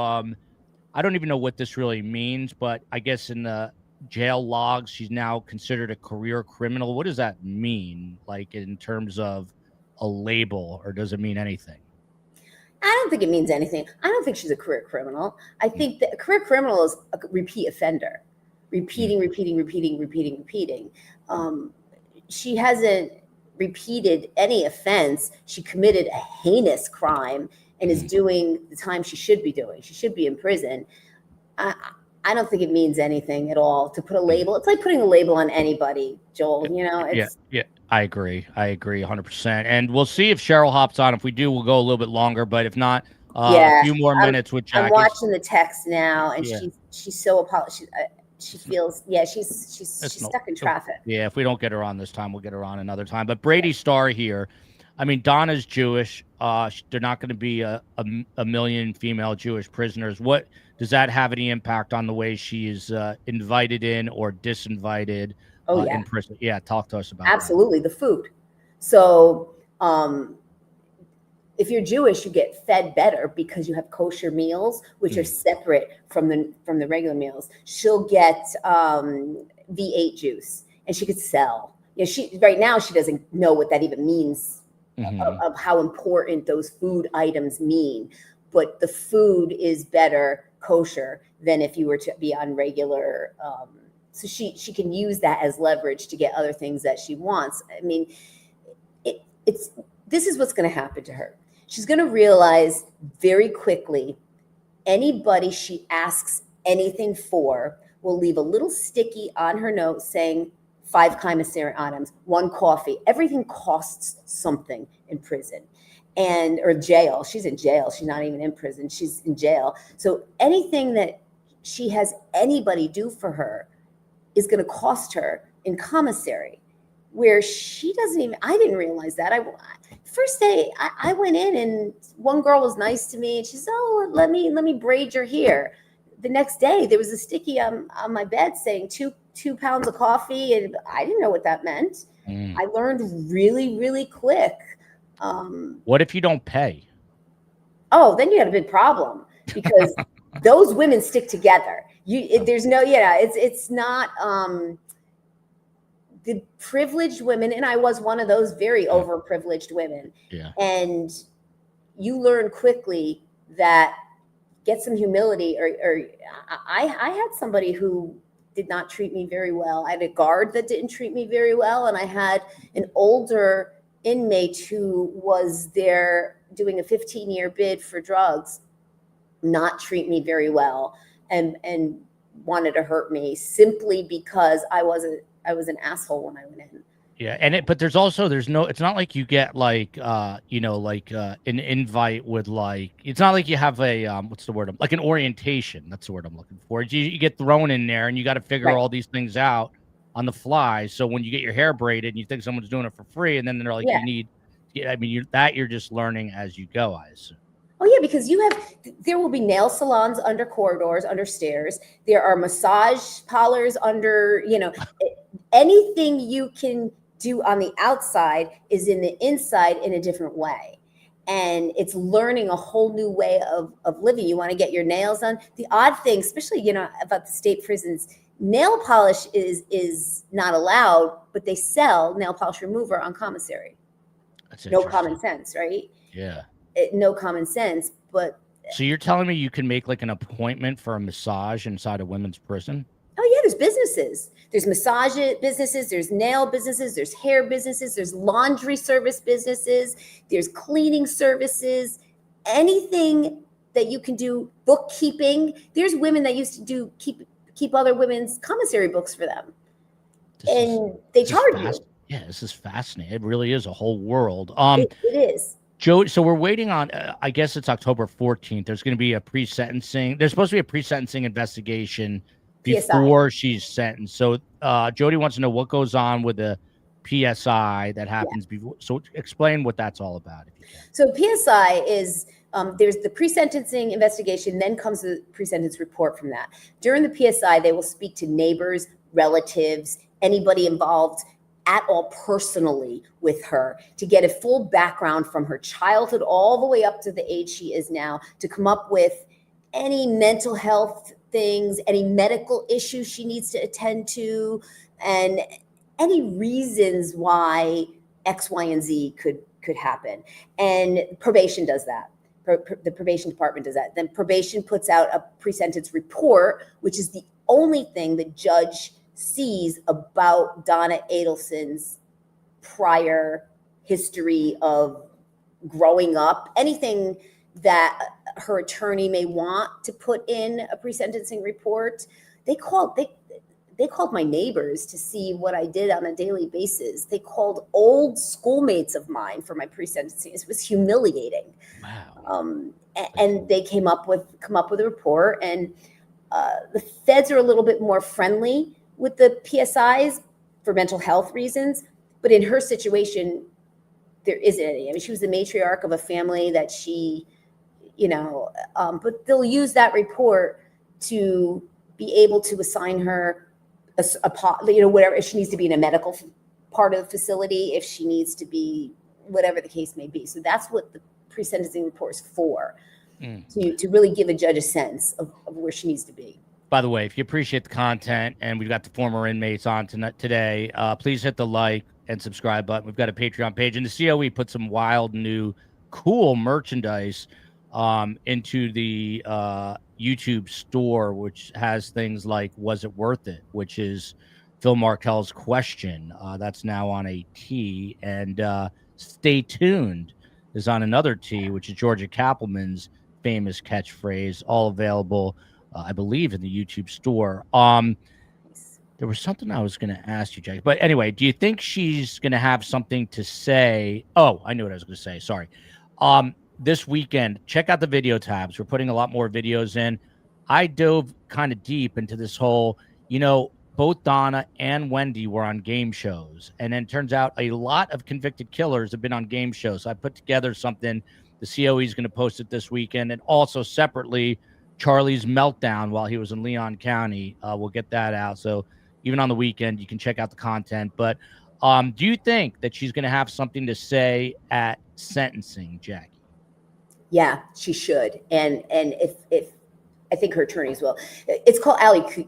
I don't even know what this really means, but I guess in the jail logs, she's now considered a career criminal. What does that mean, like in terms of a label, or does it mean anything?
I don't think it means anything. I don't think she's a career criminal. I think that a career criminal is a repeat offender, repeating. She hasn't repeated any offense. She committed a heinous crime and is doing the time she should be doing. She should be in prison. I don't think it means anything at all to put a label. It's like putting a label on anybody, Joel. You know, it's
Yeah. I agree 100%. And we'll see if Cheryl hops on. If we do, we'll go a little bit longer. But if not, a few more minutes with
I'm
Jackie.
watching the text now, and
Yeah.
she's so apologetic. She feels, she's stuck in traffic.
Yeah, if we don't get her on this time, we'll get her on another time. But Brady Starr here, I mean, Donna's Jewish. They're not going to be a million female Jewish prisoners. What does that have any impact on the way she is invited in or disinvited in prison? Yeah, talk to us about
Absolutely, the food. So if you're Jewish, you get fed better because you have kosher meals, which are separate from the regular meals. She'll get V8 juice, and she could sell. You know, she right now she doesn't know what that even means of how important those food items mean. But the food is better kosher than if you were to be on regular. So she can use that as leverage to get other things that she wants. I mean, this is what's going to happen to her. She's going to realize very quickly anybody she asks anything for will leave a little sticky on her note saying 5 commissary items, 1 coffee. Everything costs something in prison or jail. She's in jail. She's not even in prison. She's in jail. So anything that she has anybody do for her is going to cost her in commissary, where she doesn't even, I didn't realize that. First day I went in and one girl was nice to me and she said, oh, let me braid your hair. The next day there was a sticky on my bed saying 2 pounds of coffee, and I didn't know what that meant. I learned really, really quick.
What if you don't pay?
Oh, then you have a big problem, because those women stick together. There's no, it's not the privileged women, and I was one of those very overprivileged women.
Yeah.
And you learn quickly that get some humility. Or I had somebody who did not treat me very well. I had a guard that didn't treat me very well, and I had an older inmate who was there doing a 15-year bid for drugs not treat me very well and wanted to hurt me simply because I was an asshole when I went in.
Yeah, but there's no, it's not like you get like an invite with it's not like you have a what's the word, like an orientation. That's the word I'm looking for. You get thrown in there and you got to figure all these things out on the fly. So when you get your hair braided and you think someone's doing it for free, and then they're like, you're just learning as you go, I assume.
Oh yeah, because there will be nail salons under corridors, under stairs. There are massage parlors under, anything you can do on the outside is in the inside in a different way. And it's learning a whole new way of living. You want to get your nails done. The odd thing, especially, about the state prisons, nail polish is not allowed, but they sell nail polish remover on commissary.
That's
no common sense, right?
Yeah.
No common sense, but.
So you're telling me you can make like an appointment for a massage inside a women's prison?
Oh yeah, there's businesses. There's massage businesses, there's nail businesses, there's hair businesses, there's laundry service businesses, there's cleaning services, anything that you can do, bookkeeping. There's women that used to keep other women's commissary books for them. They charge you.
Yeah, this is fascinating. It really is a whole world.
It is.
Joe, so we're waiting on, I guess it's October 14th. There's going to be a pre-sentencing. There's supposed to be a pre-sentencing investigation before she's sentenced. So Jody wants to know what goes on with the PSI that happens before. So explain what that's all about, if you can.
So PSI is, there's the pre-sentencing investigation, then comes the pre-sentence report from that. During the PSI, they will speak to neighbors, relatives, anybody involved at all personally with her, to get a full background from her childhood all the way up to the age she is now, to come up with any mental health things, any medical issues she needs to attend to, and any reasons why X, Y, and Z could happen. And probation does that. The probation department does that. Then probation puts out a pre-sentence report, which is the only thing the judge sees about Donna Adelson's prior history of growing up, anything that her attorney may want to put in a pre-sentencing report. They called my neighbors to see what I did on a daily basis. They called old schoolmates of mine for my pre-sentencing. It was humiliating.
Wow.
And they come up with a report, and the feds are a little bit more friendly with the PSIs for mental health reasons. But in her situation, there isn't any. I mean, she was the matriarch of a family that she, but they'll use that report to be able to assign her whatever, if she needs to be in a medical part of the facility, if she needs to be, whatever the case may be. So that's what the pre-sentencing report is for, to really give a judge a sense of where she needs to be.
By the way, if you appreciate the content, and we've got the former inmates on today, please hit the like and subscribe button. We've got a Patreon page, and the COE put some wild new cool merchandise into the YouTube store, which has things like "Was it worth it?" which is Phil Markel's question. That's now on a tee, and "Stay tuned" is on another tee, which is Georgia Kappelman's famous catchphrase. All available, I believe, in the YouTube store. There was something I was going to ask you, Jack. But anyway, do you think she's going to have something to say? Oh, I knew what I was going to say. Sorry. This weekend, check out the video tabs. We're putting a lot more videos in. I dove kind of deep into this whole, both Donna and Wendy were on game shows. And then it turns out a lot of convicted killers have been on game shows. So I put together something. The COE is going to post it this weekend. And also separately, Charlie's meltdown while he was in Leon County. We'll get that out. So even on the weekend, you can check out the content. But do you think that she's going to have something to say at sentencing, Jackie?
Yeah, she should. And if I think her attorneys will. It's called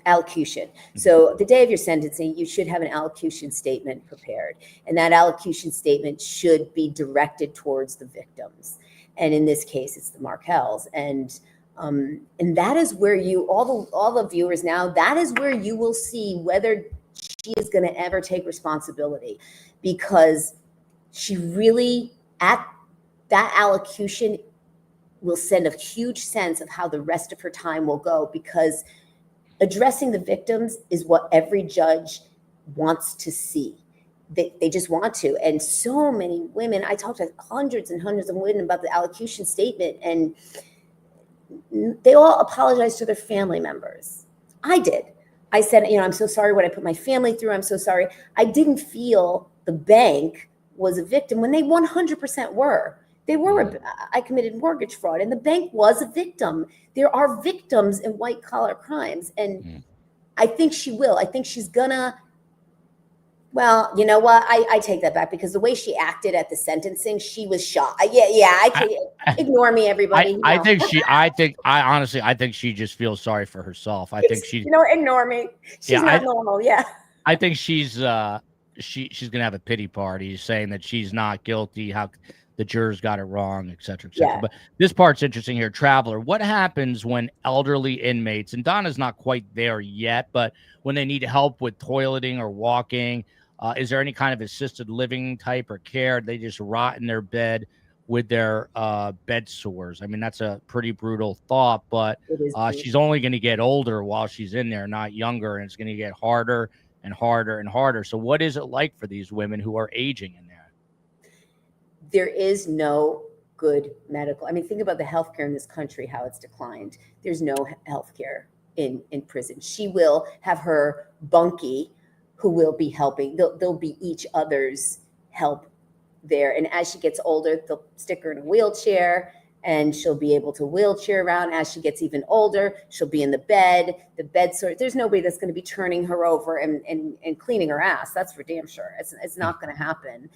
allocution. So the day of your sentencing, you should have an allocution statement prepared. And that allocution statement should be directed towards the victims. And in this case, it's the Markels. And that is where all the viewers now, that is where you will see whether she is going to ever take responsibility, because she really, at that allocution, will send a huge sense of how the rest of her time will go, because addressing the victims is what every judge wants to see. They just want to. And so many women, I talked to hundreds and hundreds of women about the allocution statement, and they all apologized to their family members. I did. I said, I'm so sorry what I put my family through. I'm so sorry. I didn't feel the bank was a victim when they 100% were. I committed mortgage fraud, and the bank was a victim. There are victims in white collar crimes. And I think she will. I think she's gonna, well, you know what? I take that back, because the way she acted at the sentencing, she was shocked. I can't ignore me, everybody.
I honestly think she just feels sorry for herself. I think she,
ignore me. She's not normal. Yeah.
I think she's gonna have a pity party saying that she's not guilty. How the jurors got it wrong, et cetera, et cetera. Yeah. But this part's interesting here. Traveler, what happens when elderly inmates, and Donna's not quite there yet, but when they need help with toileting or walking, is there any kind of assisted living type or care? They just rot in their bed with their bed sores. I mean, that's a pretty brutal thought, but she's only going to get older while she's in there, not younger, and it's going to get harder and harder and harder. So what is it like for these women who are aging in there?
There is no good medical. I mean, think about the healthcare in this country, how it's declined. There's no healthcare in prison. She will have her bunkie who will be helping. They'll be each other's help there. And as she gets older, they'll stick her in a wheelchair, and she'll be able to wheelchair around. As she gets even older, she'll be in the bed sore. There's nobody that's going to be turning her over and cleaning her ass. That's for damn sure. It's not going to happen.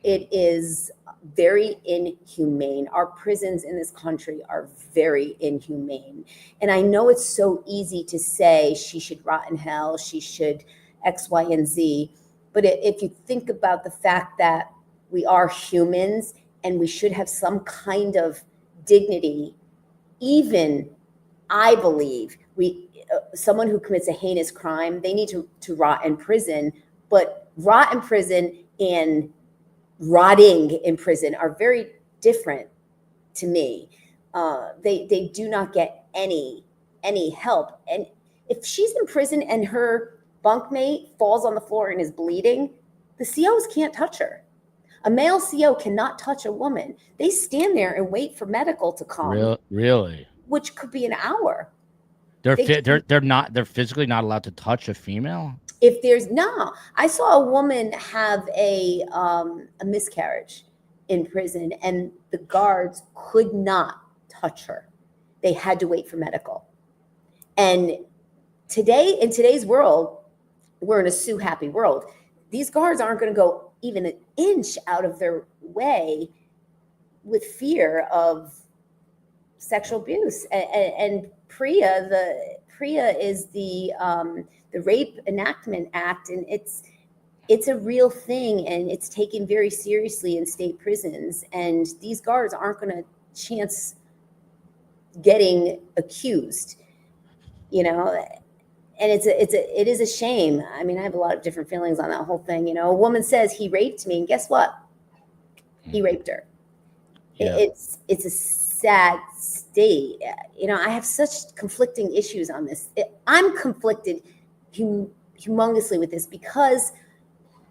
It is very inhumane. Our prisons in this country are very inhumane. And I know it's so easy to say she should rot in hell, she should X, Y, and Z. But if you think about the fact that we are humans and we should have some kind of dignity, even I believe someone who commits a heinous crime, they need to rot in prison. But rot in prison and rotting in prison are very different to me. They do not get any help. And if she's in prison and her bunkmate falls on the floor and is bleeding, the COs can't touch her. A male CO cannot touch a woman. They stand there and wait for medical to come.
Really?
Which could be an hour.
They're physically not allowed to touch a female?
If there's no, I saw a woman have a miscarriage in prison, and the guards could not touch her. They had to wait for medical. And in today's world, we're in a sue happy world. These guards aren't going to go even an inch out of their way with fear of sexual abuse. And PREA is the Rape Enactment Act, and it's a real thing, and it's taken very seriously in state prisons. And these guards aren't going to chance getting accused, you know. And it is a shame. I mean, I have a lot of different feelings on that whole thing. You know, a woman says he raped me, and guess what? He raped her. Yeah. It's a sad state. You know, I have such conflicting issues on this. I'm conflicted humongously with this because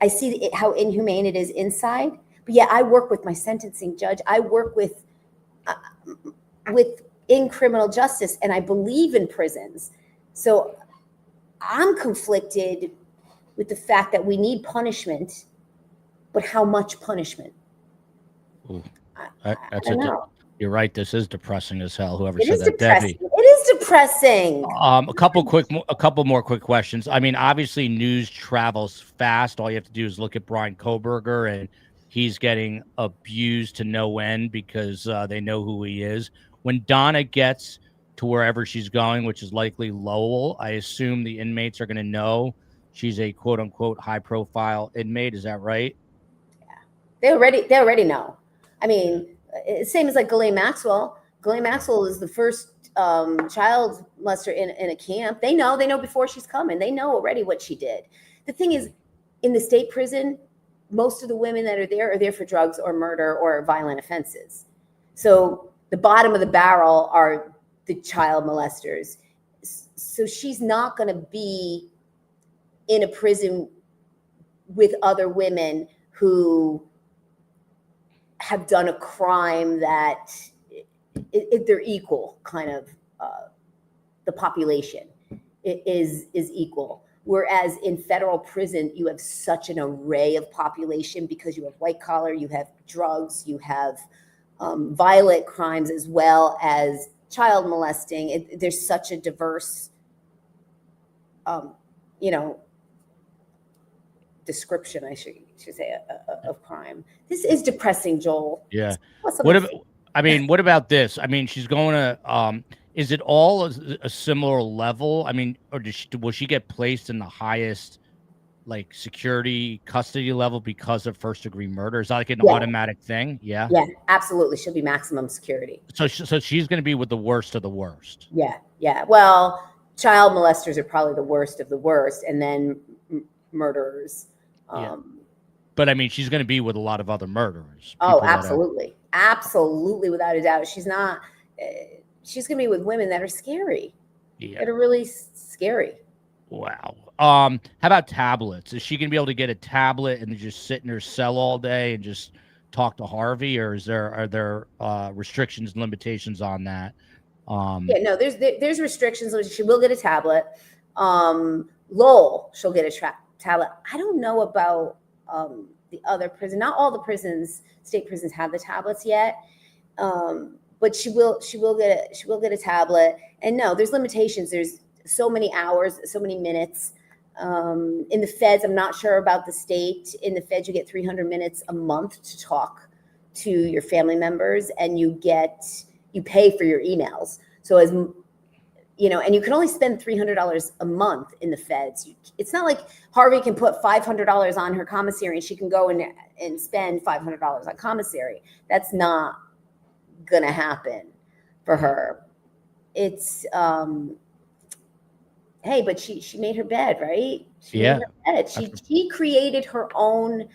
I see how inhumane it is inside. But yeah, I work with my sentencing judge. I work in criminal justice, and I believe in prisons. So I'm conflicted with the fact that we need punishment, but how much punishment?
You're right. This is depressing as hell. Whoever
said
that,
depressing.
Debbie.
It is depressing.
A couple more quick questions. I mean, obviously, news travels fast. All you have to do is look at Brian Koberger, and he's getting abused to no end because they know who he is. When Donna gets to wherever she's going, which is likely Lowell, I assume the inmates are going to know she's a quote unquote high profile inmate. Is that right?
Yeah, they already know. I mean, same as like Ghislaine Maxwell. Ghislaine Maxwell is the first child molester in a camp. They know before she's coming. They know already what she did. The thing is, in the state prison, most of the women that are there for drugs or murder or violent offenses. So the bottom of the barrel are the child molesters. So she's not going to be in a prison with other women who have done a crime that they're equal, kind of the population is equal. Whereas in federal prison, you have such an array of population because you have white collar, you have drugs, you have violent crimes, as well as child molesting. There's such a diverse, description, I should say, of crime. This is depressing, Joel.
Yeah. What about this? I mean, she's going to. Is it all a similar level? I mean, or will she get placed in the highest, like, security custody level because of first degree murder? Is that like an automatic thing? Yeah.
Yeah, absolutely. She'll be maximum security.
So she's going to be with the worst of the worst.
Yeah. Well, child molesters are probably the worst of the worst, and then murderers.
But I mean, she's going to be with a lot of other murderers.
Oh, absolutely. Absolutely, without a doubt. She's not. She's going to be with women that are scary. Yeah. That are really scary.
Wow. How about tablets? Is she going to be able to get a tablet and just sit in her cell all day and just talk to Harvey, or are there restrictions and limitations on that?
No, there's restrictions. She will get a tablet. Lowell, she'll get a tablet. I don't know about the other prison. Not all the state prisons have the tablets yet. But she will get a tablet. And no, there's limitations. There's so many hours, so many minutes. In the feds, I'm not sure about the state. In the feds, you get 300 minutes a month to talk to your family members, and you pay for your emails. So as you know, and you can only spend $300 a month in the feds. It's not like Harvey can put $500 on her commissary and she can go and spend $500 on commissary. That's not gonna happen for her. It's hey, but she made her bed, right? She made her bed. She created her own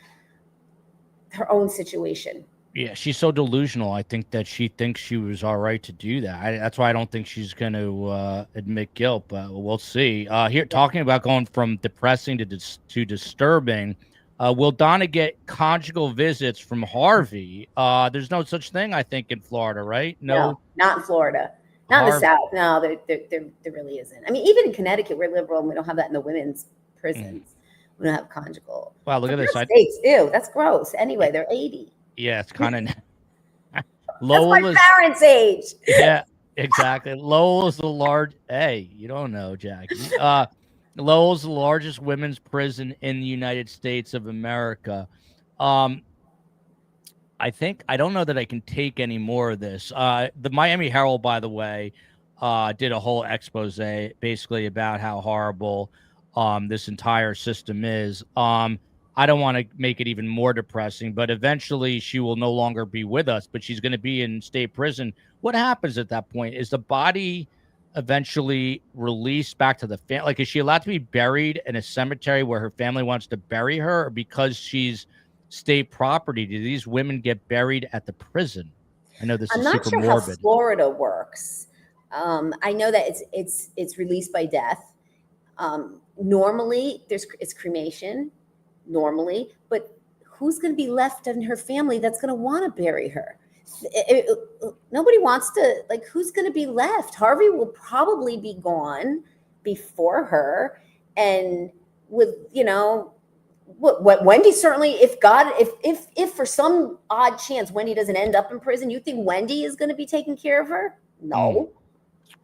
situation.
Yeah, she's so delusional. I think that she thinks she was all right to do that. That's why I don't think she's going to admit guilt, but we'll see. Here, talking about going from depressing to disturbing, will Donna get conjugal visits from Harvey? There's no such thing, I think, in Florida, right?
No, not in Florida. Not in the
Harvey.
South. No, there really isn't. I mean, even in Connecticut, we're liberal and we don't have that in the women's prisons. We don't have conjugal.
Wow, look at this.
States, ew, that's gross. Anyway, they're 80.
Yeah, it's kind of
That's my parents' age.
Yeah, exactly. Lowell's the large. Hey, you don't know, Jackie. Lowell's the largest women's prison in the United States of America. I don't know that I can take any more of this. The Miami Herald, by the way, did a whole expose basically about how horrible this entire system is. I don't want to make it even more depressing, but eventually she will no longer be with us, but she's going to be in state prison. What happens at that point? Is the body eventually released back to the family? Like, is she allowed to be buried in a cemetery where her family wants to bury her, or because she's state property, do these women get buried at the prison? I know this is super morbid. I'm not sure
how Florida works. I know that it's released by death. Normally, it's cremation. Normally, but who's going to be left in her family that's going to want to bury her? Nobody wants to, like, who's going to be left? Harvey will probably be gone before her. And with, what Wendy certainly, if for some odd chance Wendy doesn't end up in prison, you think Wendy is going to be taking care of her? No.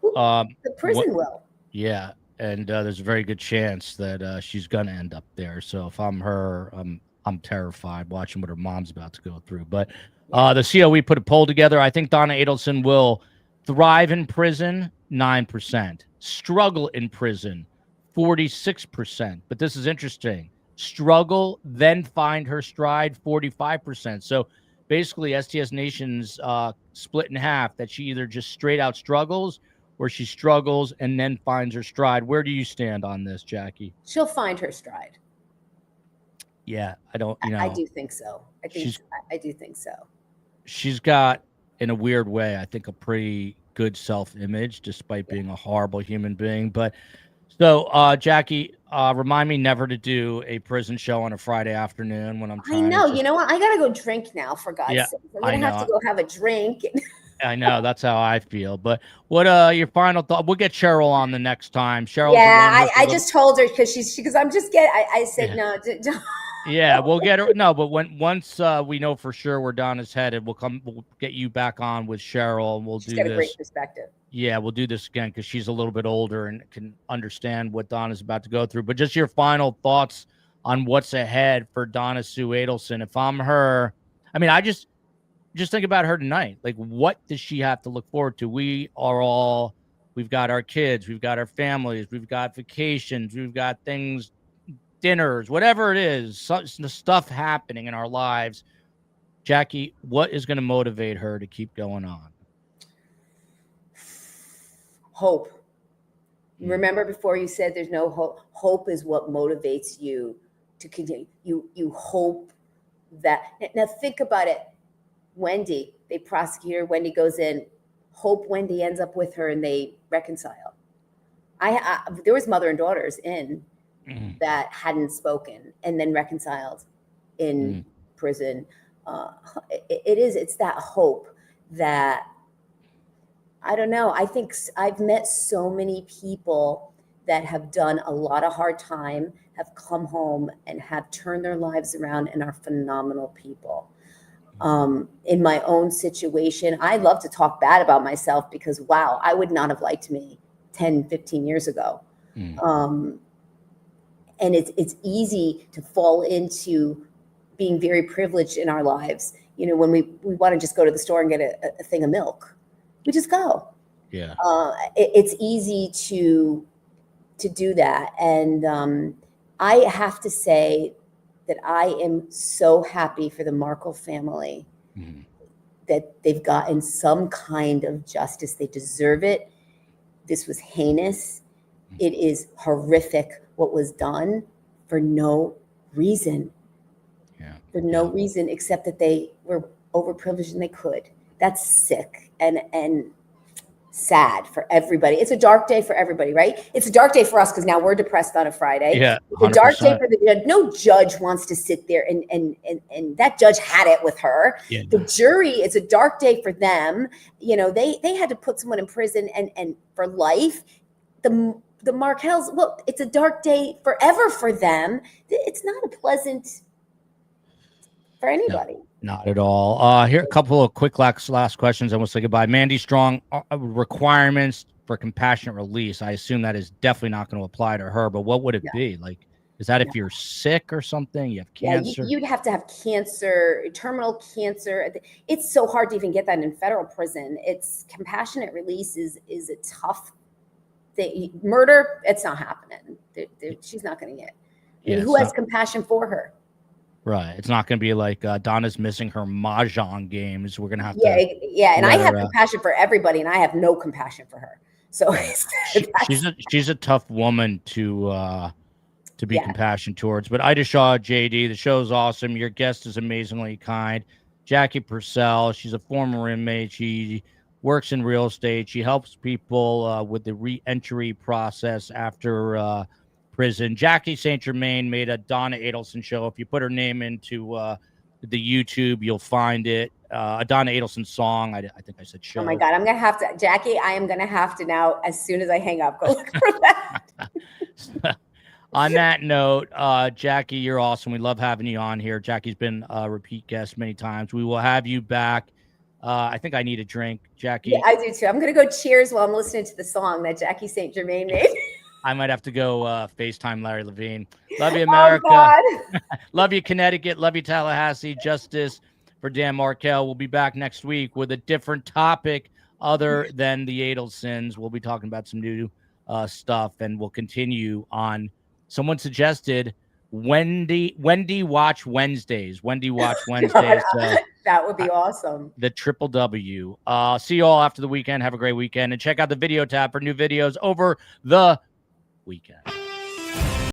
The prison will.
Yeah. And there's a very good chance that she's going to end up there. So if I'm her, I'm terrified watching what her mom's about to go through. But the COE put a poll together. I think Donna Adelson will thrive in prison, 9%. Struggle in prison, 46%. But this is interesting. Struggle, then find her stride, 45%. So basically, STS Nation's split in half, that she either just straight out struggles where she struggles and then finds her stride. Where do you stand on this, Jackie?
She'll find her stride.
Yeah, I do think so.
I do think so.
She's got, in a weird way, I think, a pretty good self-image, despite being a horrible human being. But so, Jackie, remind me never to do a prison show on a Friday afternoon when I'm trying.
I know. You know what? I gotta go drink now, for God's sake. I'm gonna have to go have a drink.
I know, that's how I feel. But what your final thought? We'll get Cheryl on the next time. Cheryl.
Yeah, I just told her because I'm just getting. I said no.
Yeah, we'll get her. No, but once we know for sure where Donna's headed, we'll get you back on with Cheryl, and we'll do this. She's got a great perspective. Yeah, we'll do this again because she's a little bit older and can understand what Donna's about to go through. But just your final thoughts on what's ahead for Donna Sue Adelson. If I'm her, I mean, I just think about her tonight. Like, what does she have to look forward to? We've got our kids, we've got our families, we've got vacations, we've got things, dinners, whatever it is, the stuff happening in our lives. Jackie, what is going to motivate her to keep going on?
Hope. Remember before you said there's no hope. Hope is what motivates you to continue. You hope that. Now think about it. Wendy, they prosecute her. Wendy goes in. Hope Wendy ends up with her and they reconcile. There was mother and daughters in that hadn't spoken and then reconciled in prison. It's that hope that, I don't know. I think I've met so many people that have done a lot of hard time, have come home and have turned their lives around and are phenomenal people. In my own situation, I love to talk bad about myself because, wow, I would not have liked me 10, 15 years ago. And it's easy to fall into being very privileged in our lives. When we want to just go to the store and get a thing of milk, we just go.
Yeah.
It's easy to do that. And I have to say that I am so happy for the Markel family that they've gotten some kind of justice. They deserve it. This was heinous. It is horrific what was done for no reason. Yeah. For no reason except that they were overprivileged than they could. That's sick and sad for everybody. It's a dark day for everybody, right? It's a dark day for us because now we're depressed on a Friday.
Yeah,
it's a dark day
100%.
for the judge. No judge wants to sit there and that judge had it with her.
Yeah.
The jury, it's a dark day for them. You know, they had to put someone in prison and for life. The Markels, well, it's a dark day forever for them. It's not a pleasant for anybody.
No. Not at all. Here, a couple of quick last questions, and we'll say goodbye. Mandy Strong, requirements for compassionate release. I assume that is definitely not going to apply to her, but what would it be? Like, is that if you're sick or something? You have cancer?
Yeah, you'd have to have cancer, terminal cancer. It's so hard to even get that in federal prison. It's compassionate release is a tough thing. Murder, it's not happening. She's not going to get. I mean, who has compassion for her?
Right. It's not going to be like Donna's missing her mahjong games. We're going to have to.
Yeah. And I have compassion for everybody, and I have no compassion for her. So
she's a tough woman to be compassionate towards. But Ida Shaw, JD, the show's awesome. Your guest is amazingly kind. Jackie Purcell, she's a former inmate. She works in real estate. She helps people with the re-entry process after prison. Jackie St. Germain made a Donna Adelson show. If you put her name into the YouTube, you'll find it. A Donna Adelson song. I think I said show.
Oh my God, I'm gonna have to, Jackie. I am gonna have to now, as soon as I hang up, go look for that.
On that note, Jackie, you're awesome. We love having you on here. Jackie's been a repeat guest many times. We will have you back. I think I need a drink, Jackie.
Yeah, I do too. I'm gonna go cheers while I'm listening to the song that Jackie St. Germain made.
I might have to go FaceTime Larry Levine. Love you, America. Oh, love you, Connecticut. Love you, Tallahassee. Justice for Dan Markel. We'll be back next week with a different topic other than the Adelsons. We'll be talking about some new stuff, and we'll continue on. Someone suggested Wendy Watch Wednesdays. Wendy Watch Wednesdays.
That would be awesome.
The Triple W. See you all after the weekend. Have a great weekend. And check out the video tab for new videos over the weekend.